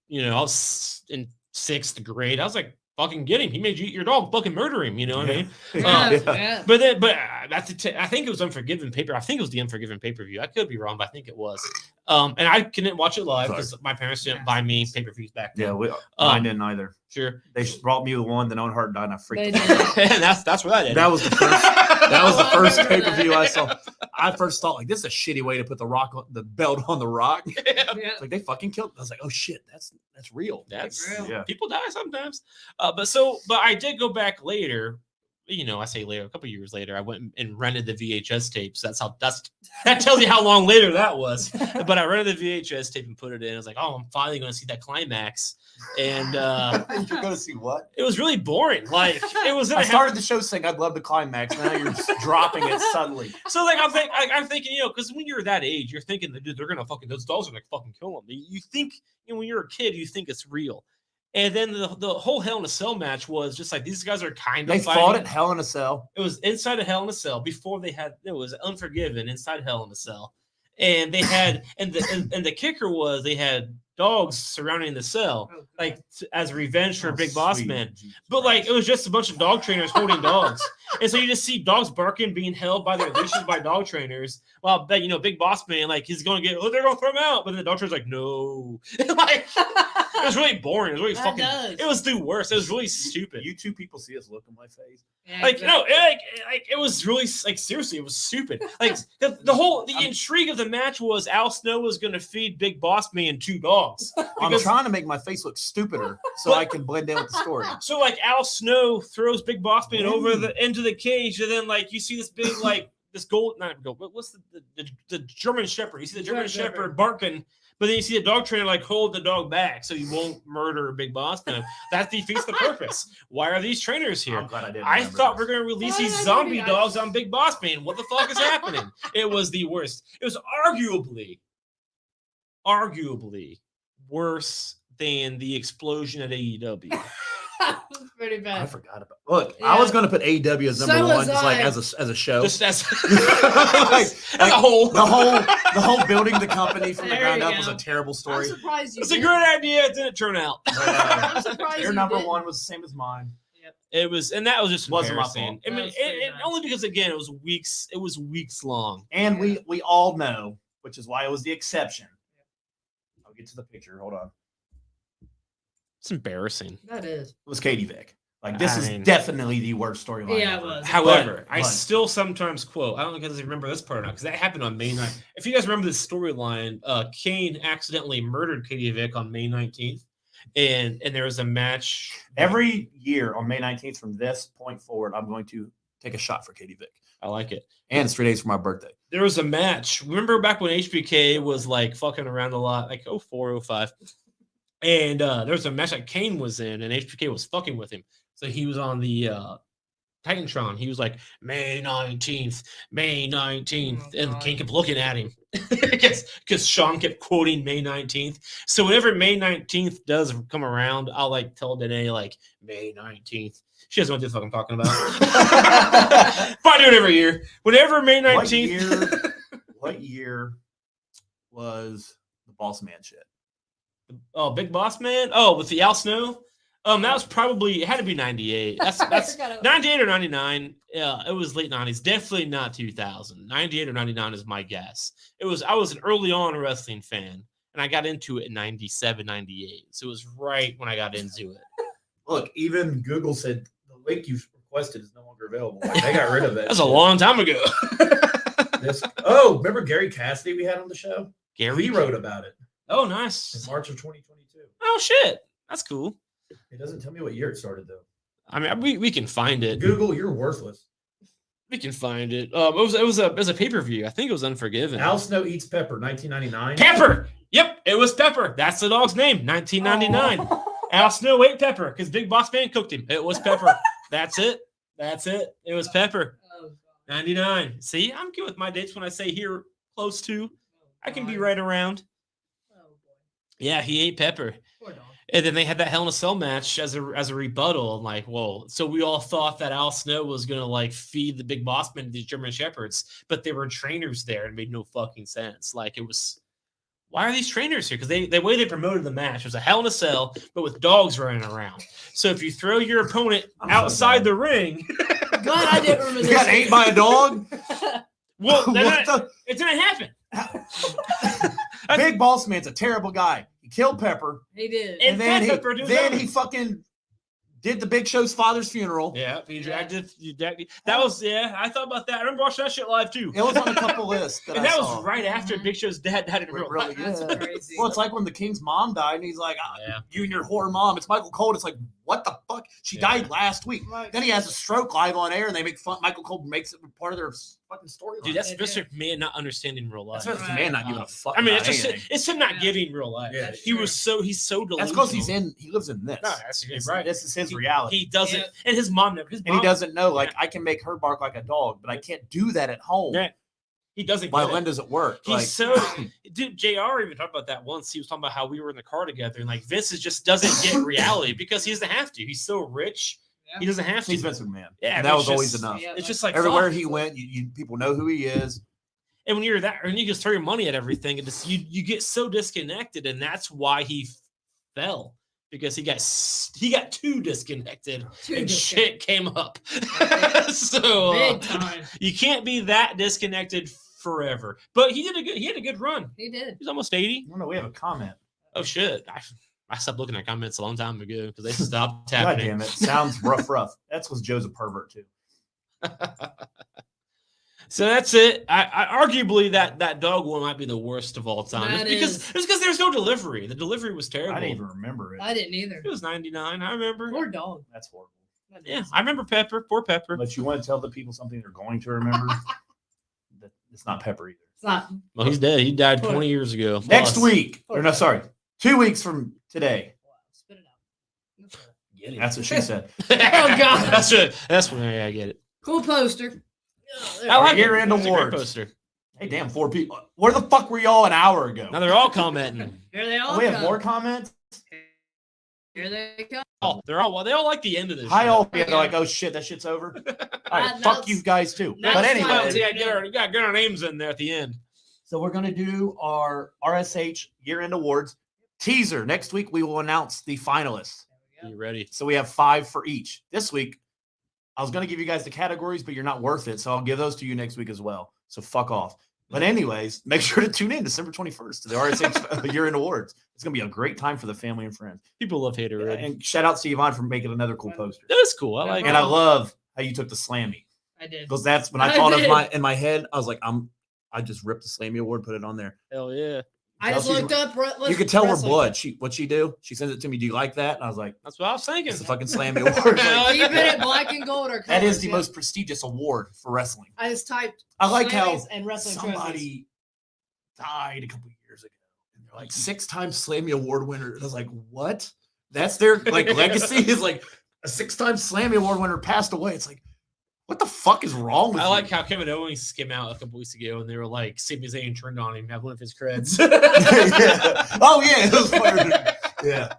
you know, I was in 6th grade. I was like, fucking get him. He made you eat your dog. Fucking murder him. You know what I mean? Yeah, Yeah. yeah. But then, I think it was Unforgiven paper. I think it was the Unforgiven pay-per-view. I could be wrong, but I think it was. And I couldn't watch it live because my parents didn't buy me pay-per-views back then. Yeah, mine didn't either. Sure. They brought me with one, then Owen Hart died, and I They freaked did. out. And that's where that ended. That was the first. That was the first pay-per-view I saw. I first thought like this is a shitty way to put the belt on the Rock. Yeah. It's like they fucking killed. I was like, oh shit, that's real. That's real. Yeah. people die sometimes. But I did go back later. You know, I say later, a couple years later, I went and rented the VHS tapes. That tells you how long later that was. But I rented the VHS tape and put it in. I was like, oh, I'm finally going to see that climax. And You're gonna see what? it was really boring. Like it was. I started the show saying I'd love the climax. Now you're just dropping it suddenly. So like I'm thinking, you know, because when you're that age, you're thinking that dude, they're gonna those dogs are gonna fucking kill them. You think, you know, when you're a kid, you think it's real. And then the whole Hell in a Cell match was just like these guys are kind They of fought fighting. at Hell in a Cell. It was inside of Hell in a Cell before it was Unforgiven inside Hell in a Cell, and they had and the kicker was they had dogs surrounding the cell Oh, God. like as revenge for Oh, Big Boss sweet Man. Jesus But like Christ. it was just a bunch of dog trainers holding dogs, and so you just see dogs barking, being held by their leashes by dog trainers. Well, but you know, Big Boss Man, like he's going to get, they're going to throw him out, but then the dog trainer's like, no, like it was really boring. It was really That fucking. does. It was the worst. It was really stupid. You two people see us look on my face. Yeah, Like exactly. no, like it was really like seriously, it was stupid. Like the intrigue of the match was Al Snow was going to feed Big Boss Man 2 dogs. I'm Because- trying to make my face look stupider so I can blend in with the story. So like Al Snow throws Big Boss Man over into the cage, and then like you see this big like this not gold, but what's the German Shepherd? You see the German German Shepherd Shepherd. barking, but then you see the dog trainer like hold the dog back so he won't murder Big Boss Man. That defeats the purpose. Why are these trainers here? I'm glad I didn't. I remember thought this. we're gonna release Why these did I do zombie that? dogs on Big Boss Man. What the fuck is happening? It was the worst. It was arguably worse than the explosion at AEW. was pretty I bad. forgot about. Look, I was Yeah. going to put AEW as So number one, was just like I. as a show. Just as, Like- as a whole. the whole building the company from the There ground you up was a go. terrible I'm story. surprised you It's a didn't. great idea. It didn't turn out. I'm surprised Your you number didn't. one was the same as mine. It was, and that was just Wasn't my embarrassing. fault. I mean, That was pretty and bad. only because again, it was weeks. It was weeks long. And Yeah. we all know, which is why it was the exception. I'll get to the picture. Hold on. It's embarrassing. That is. It was Katie Vick. Like this I is mean- definitely the worst storyline. Yeah, it ever. was. However, I But- still sometimes quote. I don't know if you guys remember this part or not, because that happened on May 9th. If you guys remember this storyline, Kane accidentally murdered Katie Vick on May 19th, and there was a match. Every year on May 19th from this point forward, I'm going to take a shot for Katie Vick. I like it. And it's 3 days for my birthday. There was a match. Remember back when HBK was like fucking around a lot, like 04, 05. And there was a match that Kane was in, and HBK was fucking with him. So he was on the Titantron. He was like, May 19th, May 19th. Oh, and God. Kane kept looking at him because Sean kept quoting May 19th. So whenever May 19th does come around, I'll like tell Danae, like, May 19th. She doesn't know what the fuck I'm talking about. But I do it every year. Whenever May 19th. What year was the Boss Man shit? Oh, Big Boss Man? Oh, with the Al Snow? That was probably, it had to be 98. That's 98 or 99. Yeah, it was late 90s. Definitely not 2000. 98 or 99 is my guess. I was an early on wrestling fan, and I got into it in 97, 98. So it was right when I got into it. Look, even Google said the link you requested is no longer available. Like, they got rid of it. That's a long time ago. Remember Gary Cassidy we had on the show? Gary? He wrote about it Oh, in nice. March of 2022. Oh, shit. That's cool. It doesn't tell me what year it started, though. I mean, we can find it. Google, you're worthless. We can find it. It was a pay-per-view. I think it was Unforgiven. Al Snow Eats Pepper, 1999. Pepper. Yep, it was Pepper. That's the dog's name. 1999. Al Snow ate Pepper because Big Boss Man cooked him. It was Pepper. That's it. It was Pepper. Oh, God. 99. See, I'm good with my dates when I say here close to. I can be God. right around. Oh, boy. Yeah, he ate Pepper. Poor dog. And then they had that Hell in a Cell match as a rebuttal. I'm like, whoa. So we all thought that Al Snow was going to like feed the Big Boss Man to these German Shepherds, but there were trainers there and it made no fucking sense. Like it was, why are these trainers here? Because the way they promoted the match was a Hell in a Cell, but with dogs running around. So if you throw your opponent I'm so outside bad. the ring, Glad I didn't remember You this. got ate by a dog? well, What it didn't happen. the? Big Boss Man's a terrible guy. He killed Pepper. He did. And And then, Pepper did then that. he fucking did the Big Show's father's funeral. Yeah, he dragged it. That was, yeah, I thought about that. I remember watching that shit live too. It was on a couple lists. And I that saw. was right after Big Show's dad died in real Really life. That's good. crazy. Well, it's like when the King's mom died, and he's like, Yeah. "You and your whore mom." It's Michael Cole. It's like, what the fuck? She Yeah. died last week. Then he has a stroke live on air, and they make fun. Michael Cole makes it part of their fucking storyline. Dude, that's It Mr. Man not understanding real life. that's what Right. man not giving a fuck. I mean, about it's just anything. it's him not Yeah. giving real life. Yeah, he's so delusional. That's because he lives in this. No, that's It's- right. This is his He- reality. He doesn't, Yeah. and his mom never. His and mom, he doesn't know, like, Yeah. I can make her bark like a dog, but I can't do that at home. Yeah. He doesn't. While get it. Linda's at work. He's Like, so dude. Jr. even talked about that once. He was talking about how we were in the car together, and like Vince just doesn't get reality because he doesn't have to. He's so rich, Yeah. he doesn't have to. he's Vince McMahon. Yeah, And that it's was always just- enough. Yeah, It's just like Everywhere fuck. he went, people know who he is. And when you're that, and you just throw your money at everything, and just you get so disconnected, and that's why he fell because he got too disconnected, Too and disconnected. shit came up. So Big time. you can't be that disconnected forever. But he had a good run. He did. He's almost 80. No, we have a comment. Oh shit! I stopped looking at comments a long time ago because they stopped God happening. damn it. Sounds rough. That's because Joe's a pervert, too. So that's it. I arguably that dog one might be the worst of all time. That It's because there's no delivery. The delivery was terrible. I didn't even remember it. I didn't either. It was 99. I remember. Poor dog. That's horrible. That Yeah, is. I remember Pepper. Poor Pepper. But you want to tell the people something they're going to remember? That it's not Pepper either. It's not. Well, he's dead. He died Poor- 20 years ago. Next Plus. week. Poor Or no, Pepper. sorry. 2 weeks from today. Wow, spit it out. Get it. That's what she said. Oh, God. That's it. That's when I get it. Cool poster. I like year-end it. It's a great awards. poster. Hey, damn, 4 people. Where the fuck were y'all an hour ago? Now they're all commenting. Here they all We have come. more comments? Here they come. Oh, they all like the end of this. High show. all, yeah, they're like, oh shit, that shit's over. All right, Now fuck you guys too. now But it's anyway, time So yeah, get our names in there at the end. so we're gonna do our RSH year-end awards teaser. Next week we will announce the finalists. You ready? So we have 5 for each. This week, I was gonna give you guys the categories, but you're not worth it, so I'll give those to you next week as well. So fuck off. But anyways, make sure to tune in December 21st to the RSH year-end awards. It's gonna be a great time for the family and friends. People love Hater. And shout out to Yvonne for making another cool poster. That was cool. I like And it. I love how you took the Slammy. I did. Because that's when I I thought of did. in my head, I was like, I just ripped the Slammy Award, put it on there. Hell yeah. I just She's- looked up. You could tell we're blood. What she do? She sends it to me. Do you like that? And I was like, That's what I was thinking. it's the fucking Slammy Award. Like, Keep it in black and gold or that is colors, the yeah. most prestigious award for wrestling. I just typed. I like how Slammies and wrestling trophies. somebody died a couple years ago. And they're like 6-time Slammy Award winner. And I was like, what? That's their like legacy is like a 6-time Slammy Award winner passed away. It's like, what the fuck is wrong with I you? like how Kevin Owens came out a couple weeks ago and they were like, Sami Zayn turned on him, have one of his creds. Yeah. Oh yeah, it was fired. Yeah.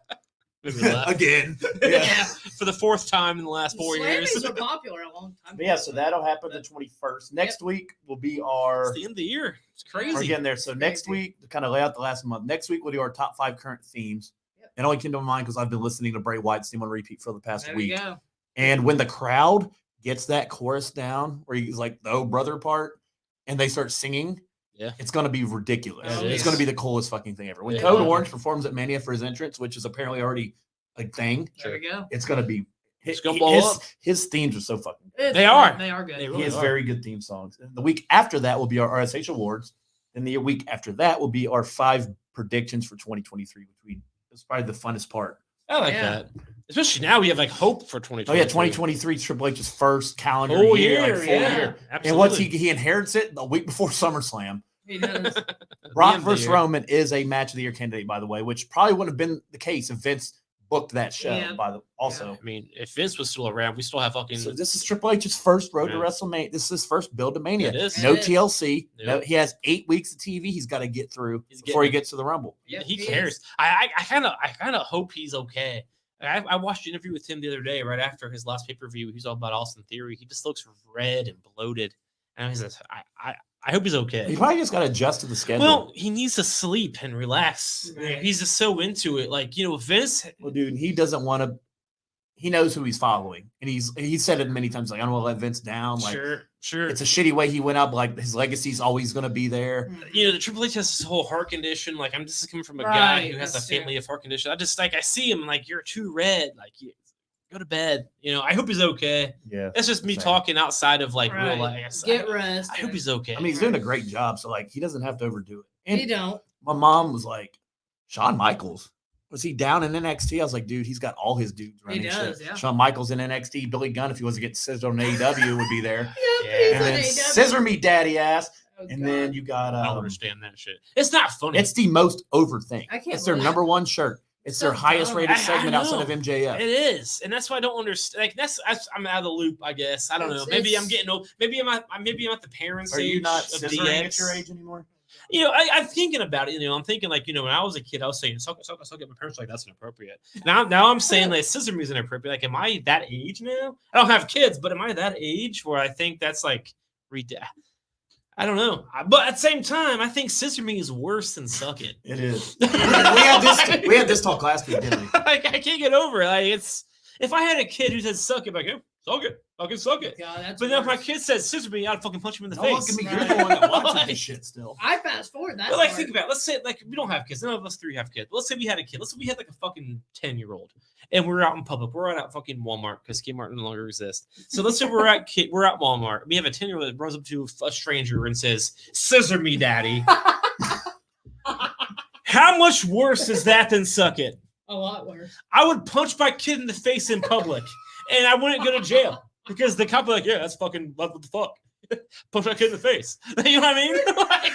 Made me laugh. Again. Yeah. Yeah. For the 4th time in the last 4 years. Slammies were popular a long time. But yeah, so that'll happen the 21st. Next week will be It's our the end of the year. It's we're crazy. getting there. So next week, to kind of lay out the last month, next week we'll do our top 5 current themes. Yep. It only came to mind because I've been listening to Bray Wyatt's theme on repeat for the past There we week. go. And when the crowd gets that chorus down, where he's like the oh brother part, and they start singing, Yeah. it's gonna be ridiculous. Oh, It's yeah. gonna be the coolest fucking thing ever. When Yeah. Code Orange performs at Mania for his entrance, which is apparently already a thing, There we go. it's gonna be. It's gonna blow up. His themes are so fucking. They are. They are good. They He really has are. very good theme songs. And the week after that will be our RSH awards. And the week after that will be our 5 predictions for 2023, which it's probably the funnest part. I like Yeah. that. Especially now we have like hope for 2023. Oh yeah, 2023 is Triple H's first calendar Full year, year, like full yeah. year. Absolutely. And once he inherits it the week before SummerSlam. He does. Brock end of the versus year. Roman is a match of the year candidate, by the way, which probably wouldn't have been the case if Vince booked that show. Yeah. Also. I mean, if Vince was still around, we still have fucking. So this is Triple H's first road to Yeah. WrestleMania. This is his first build to Mania. It is. No It is. TLC. Yep. No, he has 8 weeks of TV he's got to get through He's before he getting- gets to the Rumble. Yep, he he cares. is. I kind of hope he's okay. I watched an interview with him the other day, right after his last pay per view. He's all about Austin Theory. He just looks red and bloated, and he says, I hope he's okay. He probably just got to adjust to the schedule. Well, he needs to sleep and relax. Right. He's just so into it. Like, Vince. Well, dude, he doesn't want to. He knows who he's following, and he said it many times. Like, I don't want to let Vince down. Like, Sure. it's a shitty way he went up. Like, his legacy's always going to be there. The Triple H has this whole heart condition. Like, this is coming from a guy Right, who has a that's true. family of heart condition. I see him like, you're too red. Like, go to bed. I hope he's okay. Yeah. That's just me Same. talking outside of like real Right. life. Get rest. I hope he's okay. I mean, he's doing a great job. So, like, he doesn't have to overdo it. He And don't. my mom was like, Shawn Michaels. Was he down in NXT? I was like, dude, he's got all his dudes running does, shit. yeah. Shawn Michaels in NXT. Billy Gunn, if he wasn't getting scissored on AEW, would be there. Yeah. And then Scissor Me Daddy Ass. Oh, And then God. you got I don't understand that shit. It's not funny. it's the most over thing. I can't It's their believe- number one shirt. It's their So highest dumb. rated I segment outside of know. MJF. It is, and that's why I don't understand. Like I'm out of the loop. I guess I don't know. Maybe I'm getting old. Maybe I'm at the parents' Are age you not of scissoring at DX. your age anymore? I'm thinking about it. I'm thinking like, when I was a kid, I was saying, suck it. My parents were like, that's inappropriate. Now I'm saying like scissor me is inappropriate. Like, am I that age now? I don't have kids, but am I that age where I think that's like, I don't know. But at the same time, I think scissor me is worse than suck it. It is. we had this talk last week, didn't we? Like, I can't get over it. Like, it's if I had a kid who said suck it, like, suck it, fucking suck it. God, that's But then if my worse. kid says scissor me, I'd fucking punch him in the Don't face. look at me. You're the one that watches this shit still. I fast forward that. But like, part. think about it. Let's say like we don't have kids. None of us 3 have kids. But let's say we had a kid. Let's say we had like a fucking 10-year-old, and we're out in public. We're out at fucking Walmart because Kmart no longer exists. So let's say we're at Walmart. We have a 10-year-old that runs up to a stranger and says, "Scissor me, daddy." How much worse is that than suck it? A lot worse. I would punch my kid in the face in public, and I wouldn't go to jail because the cop would be like, "Yeah, that's fucking what the fuck." Punch my kid in the face. You know what I mean? Like,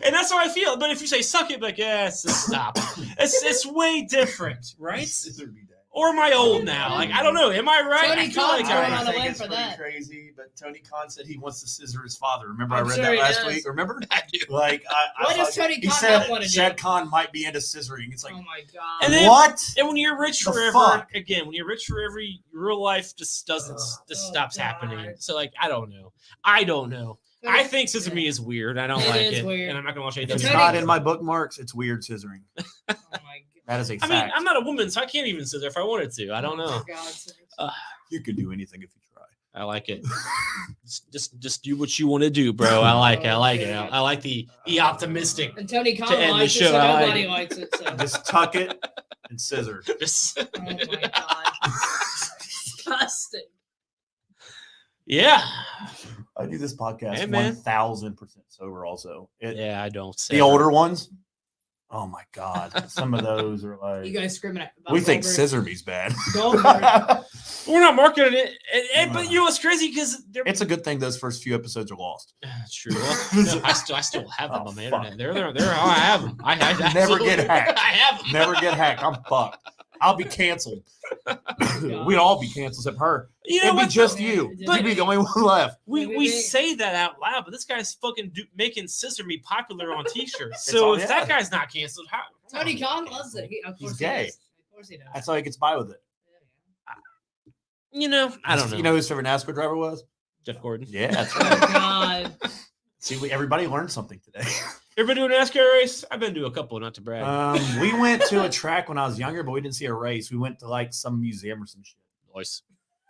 and that's how I feel. But if you say suck it, like, yeah, stop. It's way different, right? Scissor me, Dad. Or am I old now? Like, I don't know. Am I right? Tony I feel Khan's like going I on am. a limb it's for pretty that. crazy, but Tony Khan said he wants to scissor his father. Remember, I'm I read sure that he last does. week. Remember? I do. Like, What does Tony he Khan said not wanna do? Shad Khan might be into scissoring. It's like, Oh my god. And then- what? And when you're rich The forever, fuck? again, when you're rich forever, real life just doesn't, just stops happening. So, like, I don't know. I think Sesame is weird. I don't It like is it. weird. And I'm not going to watch If it. it's Tony- not in my bookmarks, it's weird scissoring. Oh my god. That is a I fact. mean, I'm not a woman, so I can't even scissor if I wanted to. I don't know. For God's sakes. You could do anything if you try. I like it. just do what you want to do, bro. I like it. I like the optimistic. And Tony Khan To end the likes it, show, so I like nobody it. likes it. So. Just tuck it and scissor. Just, Oh my god. Disgusting. yeah. I do this podcast Hey, man. 1,000% sober. Also, Yeah, I don't say the that. older ones. Oh my god, some of those are like. You guys screaming about we think Goldberg. scissor me's bad. Goldberg. We're not marketing it, but you know what's crazy because It's a good thing those first few episodes are lost. It's true. Well, no, I still have them Oh, on the fuck. internet. They're. I have them. I Never absolutely- get hacked. I have them. Never get hacked. I'm fucked. I'll be canceled. God. We'd all be canceled except her. You know It'd be what? just though? you. But- You'd be the only one left. We Maybe. say that out loud, but this guy's fucking making Scissor Me popular on T-shirts. It's So all- if yeah. that guy's not canceled, how? Tony Khan loves it. Of He's course gay. He does. Of course he does. That's how he gets by with it. You know, I don't know. You know who his favorite NASCAR driver was? Jeff Gordon. Yeah, that's Oh right. god. See, everybody learned something today. You ever been to a NASCAR race? I've been to a couple, not to brag. We went to a track when I was younger, but we didn't see a race. We went to like some museum or some shit. Nice.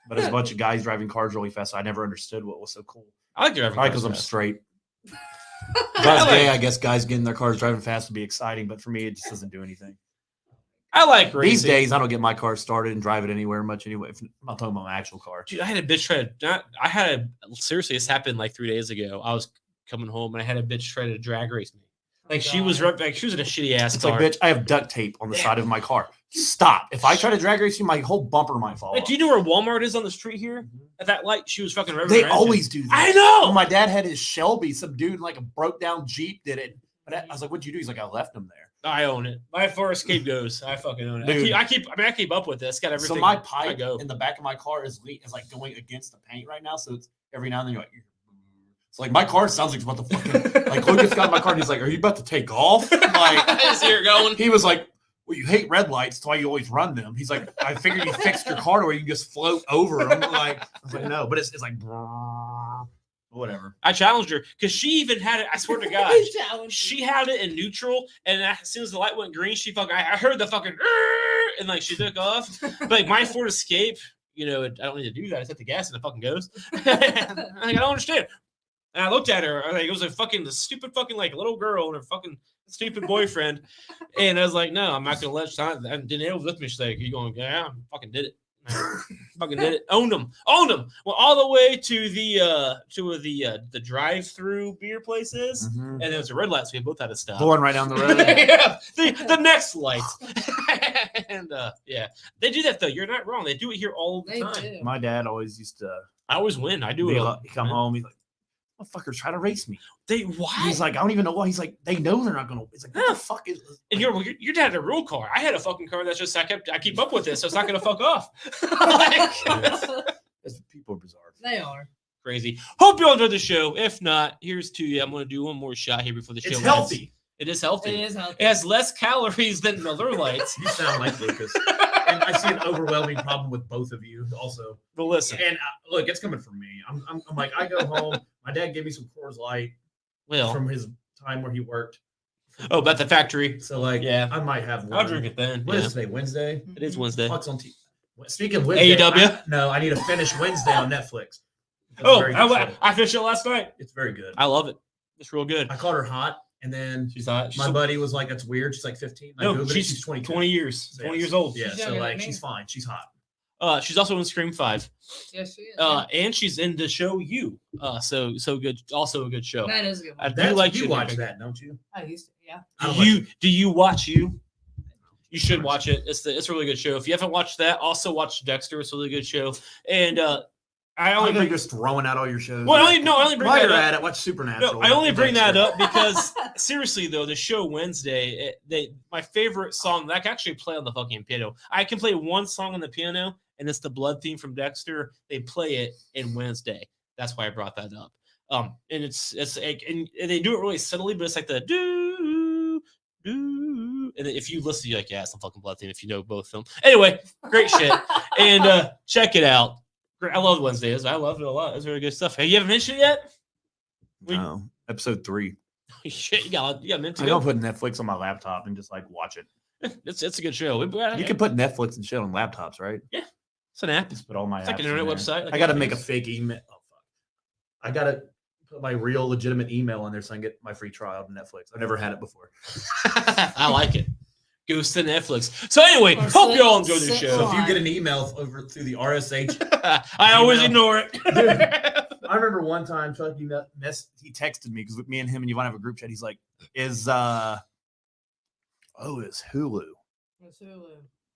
But there's a bunch of guys driving cars really fast. So I never understood what was so cool. I like driving. Probably cars because I'm fast. straight. If I I was like- gay, I guess guys getting their cars driving fast would be exciting, but for me, it just doesn't do anything. I like racing. These days, I don't get my car started and drive it anywhere much anyway. I'm not talking about my actual car. Dude, I had a bitch try to. Seriously, this happened like 3 days ago. I was coming home and I had a bitch try to drag race me. Like she was in a shitty ass It's car. like, bitch, I have duct tape on the side of my car. Stop. If I try to drag race you, my whole bumper might fall Like, off. do you know where Walmart is on the street here? At that light, she was fucking. They always do that. I know. When my dad had his Shelby, some dude in like a broke down Jeep did it. But I was like, what'd you do? He's like, I left him there. I own it. My far escape goes. I fucking own it. Dude. I keep up with this. Got everything. So my I pipe go. in the back of my car is like going against the paint right now. So it's every now and then you're like, it's like my car sounds like it's about to fucking like Lucas got in my car and he's like, are you about to take off? Like I just hear it going. he was like, well, you hate red lights, that's why you always run them. He's like, I figured you fixed your car to where you can just float over them. Like I was like, no, but it's like whatever. I challenged her because she even had it. I swear to God, she had it in neutral, and as soon as the light went green, she fucking. I heard the fucking and like she took off. But like my Ford Escape, you know, I don't need to do that. I set the gas and it fucking goes. I'm like, I don't understand. And I looked at her. Like, it was a fucking stupid fucking like little girl and her fucking stupid boyfriend. And I was like, no, I'm not gonna let you. And Danielle was with me. She's like, you going? Yeah, I fucking did it. Fucking did it. Owned them. Well, all the way to the drive-through beer places, and there was a red light, so we both had to stop. The one right down the road. Yeah, the next light. And yeah, they do that though. You're not wrong. They do it here all the They time. do. My dad always used to I always win. I do it. he come home, he's like, motherfuckers try to race me. Why? He's like, I don't even know why. He's like, they know they're not gonna. He's like, what the fuck is this? And your dad had a real car. I had a fucking car that's just I keep up with this, so it's not gonna fuck off. Like, People are bizarre. They are. crazy. Hope you all enjoyed the show. If not, here's to you. I'm gonna do one more shot here before the show. It's ends. healthy. It is healthy. It is healthy. It has less calories than Miller Lights. You sound like Lucas. And I see an overwhelming problem with both of you also. But listen, And look, it's coming from me. I'm like, I go home. My dad gave me some Coors Light well, from his time where he worked. about the factory. So like, Yeah. I might have one. I'll drink it then. What Yeah. is today? Wednesday? It is Wednesday. Fuck's on TV. Speaking of Wednesday, AEW? no, I need to finish Wednesday on Netflix. It's a very good show. I finished it last night. It's very good. I love it. It's real good. I called her hot, and then She's hot. my buddy was like, "That's weird." She's like 15. I No, Googled it. she's 20. 20 years. Yes. 20 years old. Yeah, She's so younger like than me. she's fine. She's hot. She's also in Scream 5. Yes, she is. And she's in the show You. So good. Also a good show. that is a good I one. do That's, like you you. watch that, don't you? I used to, yeah. I don't Do you watch You? You should watch it. It's a really good show. If you haven't watched that, also watch Dexter. It's a really good show. And I Oh, only you're bring, just throwing out all your shows. well, I only bring While that you're up. at it, watch Supernatural. No, I only bring that Dexter. up because seriously though, the show Wednesday, my favorite song that I can actually play on the fucking piano. I can play one song on the piano, and it's the blood theme from Dexter. They play it in Wednesday. That's why I brought that up. And it's like, and they do it really subtly, but it's like the do do. And if you listen, you're like, yeah, it's the fucking blood theme. If you know both of them, anyway, great shit. And check it out. I love Wednesdays. I love it a lot. It's really good stuff. Hey, you haven't mentioned it yet? No, episode 3. Shit, you got meant to I'm go. gonna put Netflix on my laptop and just like watch it. It's a good show. You can put Netflix and shit on laptops, right? Yeah, it's an app. Just put all my. It's like apps an in internet there. website. Like I got to Apple make a is. fake email. Oh fuck! I got to put my real legitimate email on there so I can get my free trial to Netflix. I've never had it before. I like it. Goes to Netflix. So anyway, Or hope sit- you all enjoyed the sit show. So if you on. get an email over through the RSH, I always Email. ignore it. I remember one time Chuck, he texted me because me and him and you want to have a group chat. He's like, it's Hulu. It's Hulu.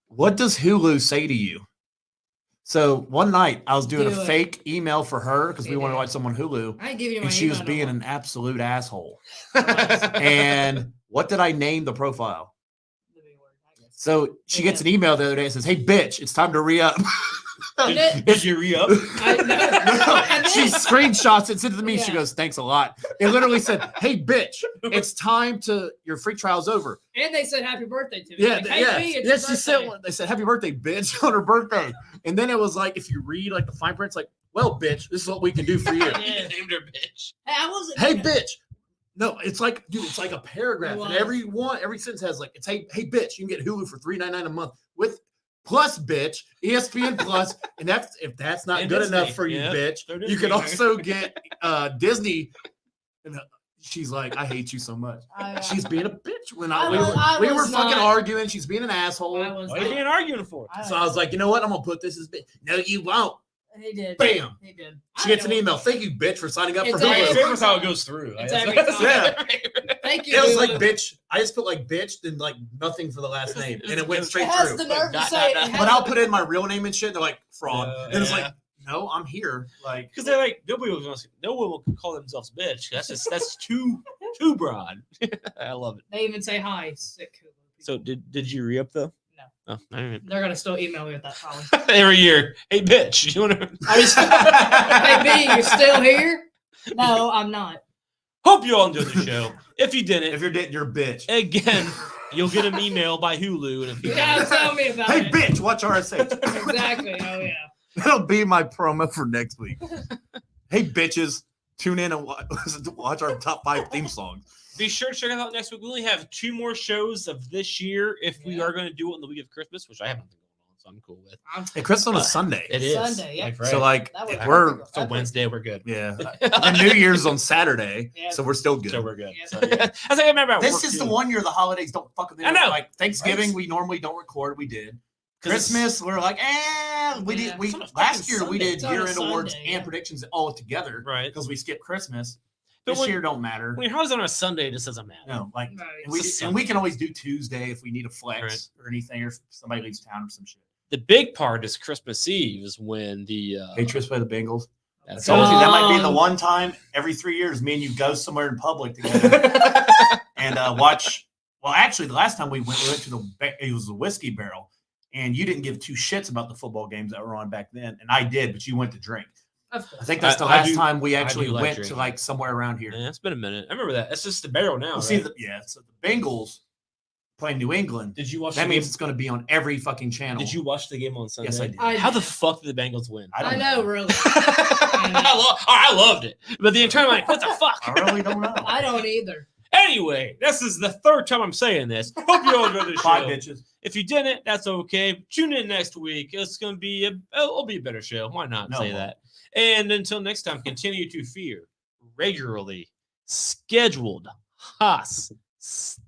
What does Hulu say to you? So one night I was doing Do a it. fake email for her because we You wanted to did. watch someone Hulu, I ain't giving you my and she was email being no an more. absolute asshole. And what did I name the profile? The B word, I guess. So she gets an email the other day and says, "Hey, bitch, it's time to re-up." Did you re-up? I know. And She then- screenshots it, sent it to me. She Yeah. goes, "Thanks a lot." It literally said, "Hey, bitch, it's time to your free trial's over." And they said happy birthday to me. Yeah, Like, hey, yeah. B, it's Yeah, your she said birthday. they said happy birthday, bitch, on her birthday. And then it was like, if you read like the fine print, it's like, well, bitch, this is what we can do for you. You named her bitch. Hey, I wasn't. Hey, bitch. No, it's like, dude, it's like a paragraph, It and was. every sentence has like, it's hey, bitch, you can get Hulu for $3.99 a month with plus, bitch, ESPN Plus, and if that's not And good Disney, enough for you, yeah. bitch, They're you can Disney. also get Disney. And she's like, I hate you so much. She's being a bitch when we were was fucking not- arguing. She's being an asshole. I was What are you not- being arguing for? So I was like, you know what? I'm gonna put this as bitch. No, you won't. He did. Bam. He did. She gets an email. Thank you, bitch, for signing up for It's My every- Hulu. favorite's how it goes through. It's That's- every that's- time. Thank you. It was Hulu. like bitch. I just put like bitch, then like nothing for the last name, and it went It straight has through. the nerve to Dot, say dot, it. dot. But I'll put in my real name and shit. They're like fraud, and it's Yeah. like, no, I'm here. Like, Because they're like, no one will call themselves bitch. That's too broad. I love it. They even say hi. Sick Hulu. So did you re-up though? No. Oh, I didn't. They're gonna still email me with that probably. Every year. Hey bitch, you wanna Hey B, you still here? No, I'm not. Hope you all enjoyed the show. If you didn't, if you're dating, you're a bitch. again, you'll get an email by Hulu. And if you Yeah, tell me about Hey, it. bitch, watch RSH. Exactly. Oh yeah. That'll be my promo for next week. Hey, bitches, tune in and watch our top 5 theme songs. be sure to check us out next week. We only have 2 more shows of this year if we Yeah. are going to do it on the week of Christmas, which I have nothing going on, so I'm cool with. Hey, Chris on a Sunday. It is. Sunday, yep. Like, So, like, That would- if we're, so Wednesday, we're good. yeah. And New Year's on Saturday, Yeah. so we're still good. So we're good. Yeah. So, yeah. I think I remember at This work, is too. the one year the holidays don't fuck with it. I know. Like Thanksgiving, Right. we normally don't record. We did. 'Cause it's- Christmas, we're like, we Yeah. did. We It's on a last fucking year we Sunday. did It's on a year-end awards Sunday, and yeah. predictions all together Right. because we skipped Christmas. But This when- year don't matter. When your house on a Sunday, it just doesn't matter. No, like, Right. and we, It's a and we Sunday. can always do Tuesday if we need a flex Right. or anything, or if somebody leaves town or some shit. The big part is Christmas Eve is when the Patriots play the Bengals. that's Told you that might be the Oh. one time every 3 years me and you go somewhere in public together and watch. Well, actually, the last time we went to it was the Whiskey Barrel, and you didn't give 2 shits about the football games that were on back then, and I did, but you went to drink. Of I course. think that's the I last do- time we I actually do like went to drinking. like somewhere around here. Yeah, it's been a minute. I remember that. It's just the barrel now. Well, Right? see, so the Bengals playing New England. Did you watch? That the means game? it's going to be on every fucking channel. Did you watch the game on Sunday? Yes, I did. I How the did. fuck did the Bengals win? I I don't know, really. I loved it, but the entire like, what the fuck? I really don't know. I don't either. Anyway, this is the 3rd time I'm saying this. Hope you all enjoyed the show. 5 bitches. If you didn't, that's okay. Tune in next week. It's gonna be it'll be a better show. Why not No, say it won't. that? And until next time, continue to fear regularly scheduled hostilities.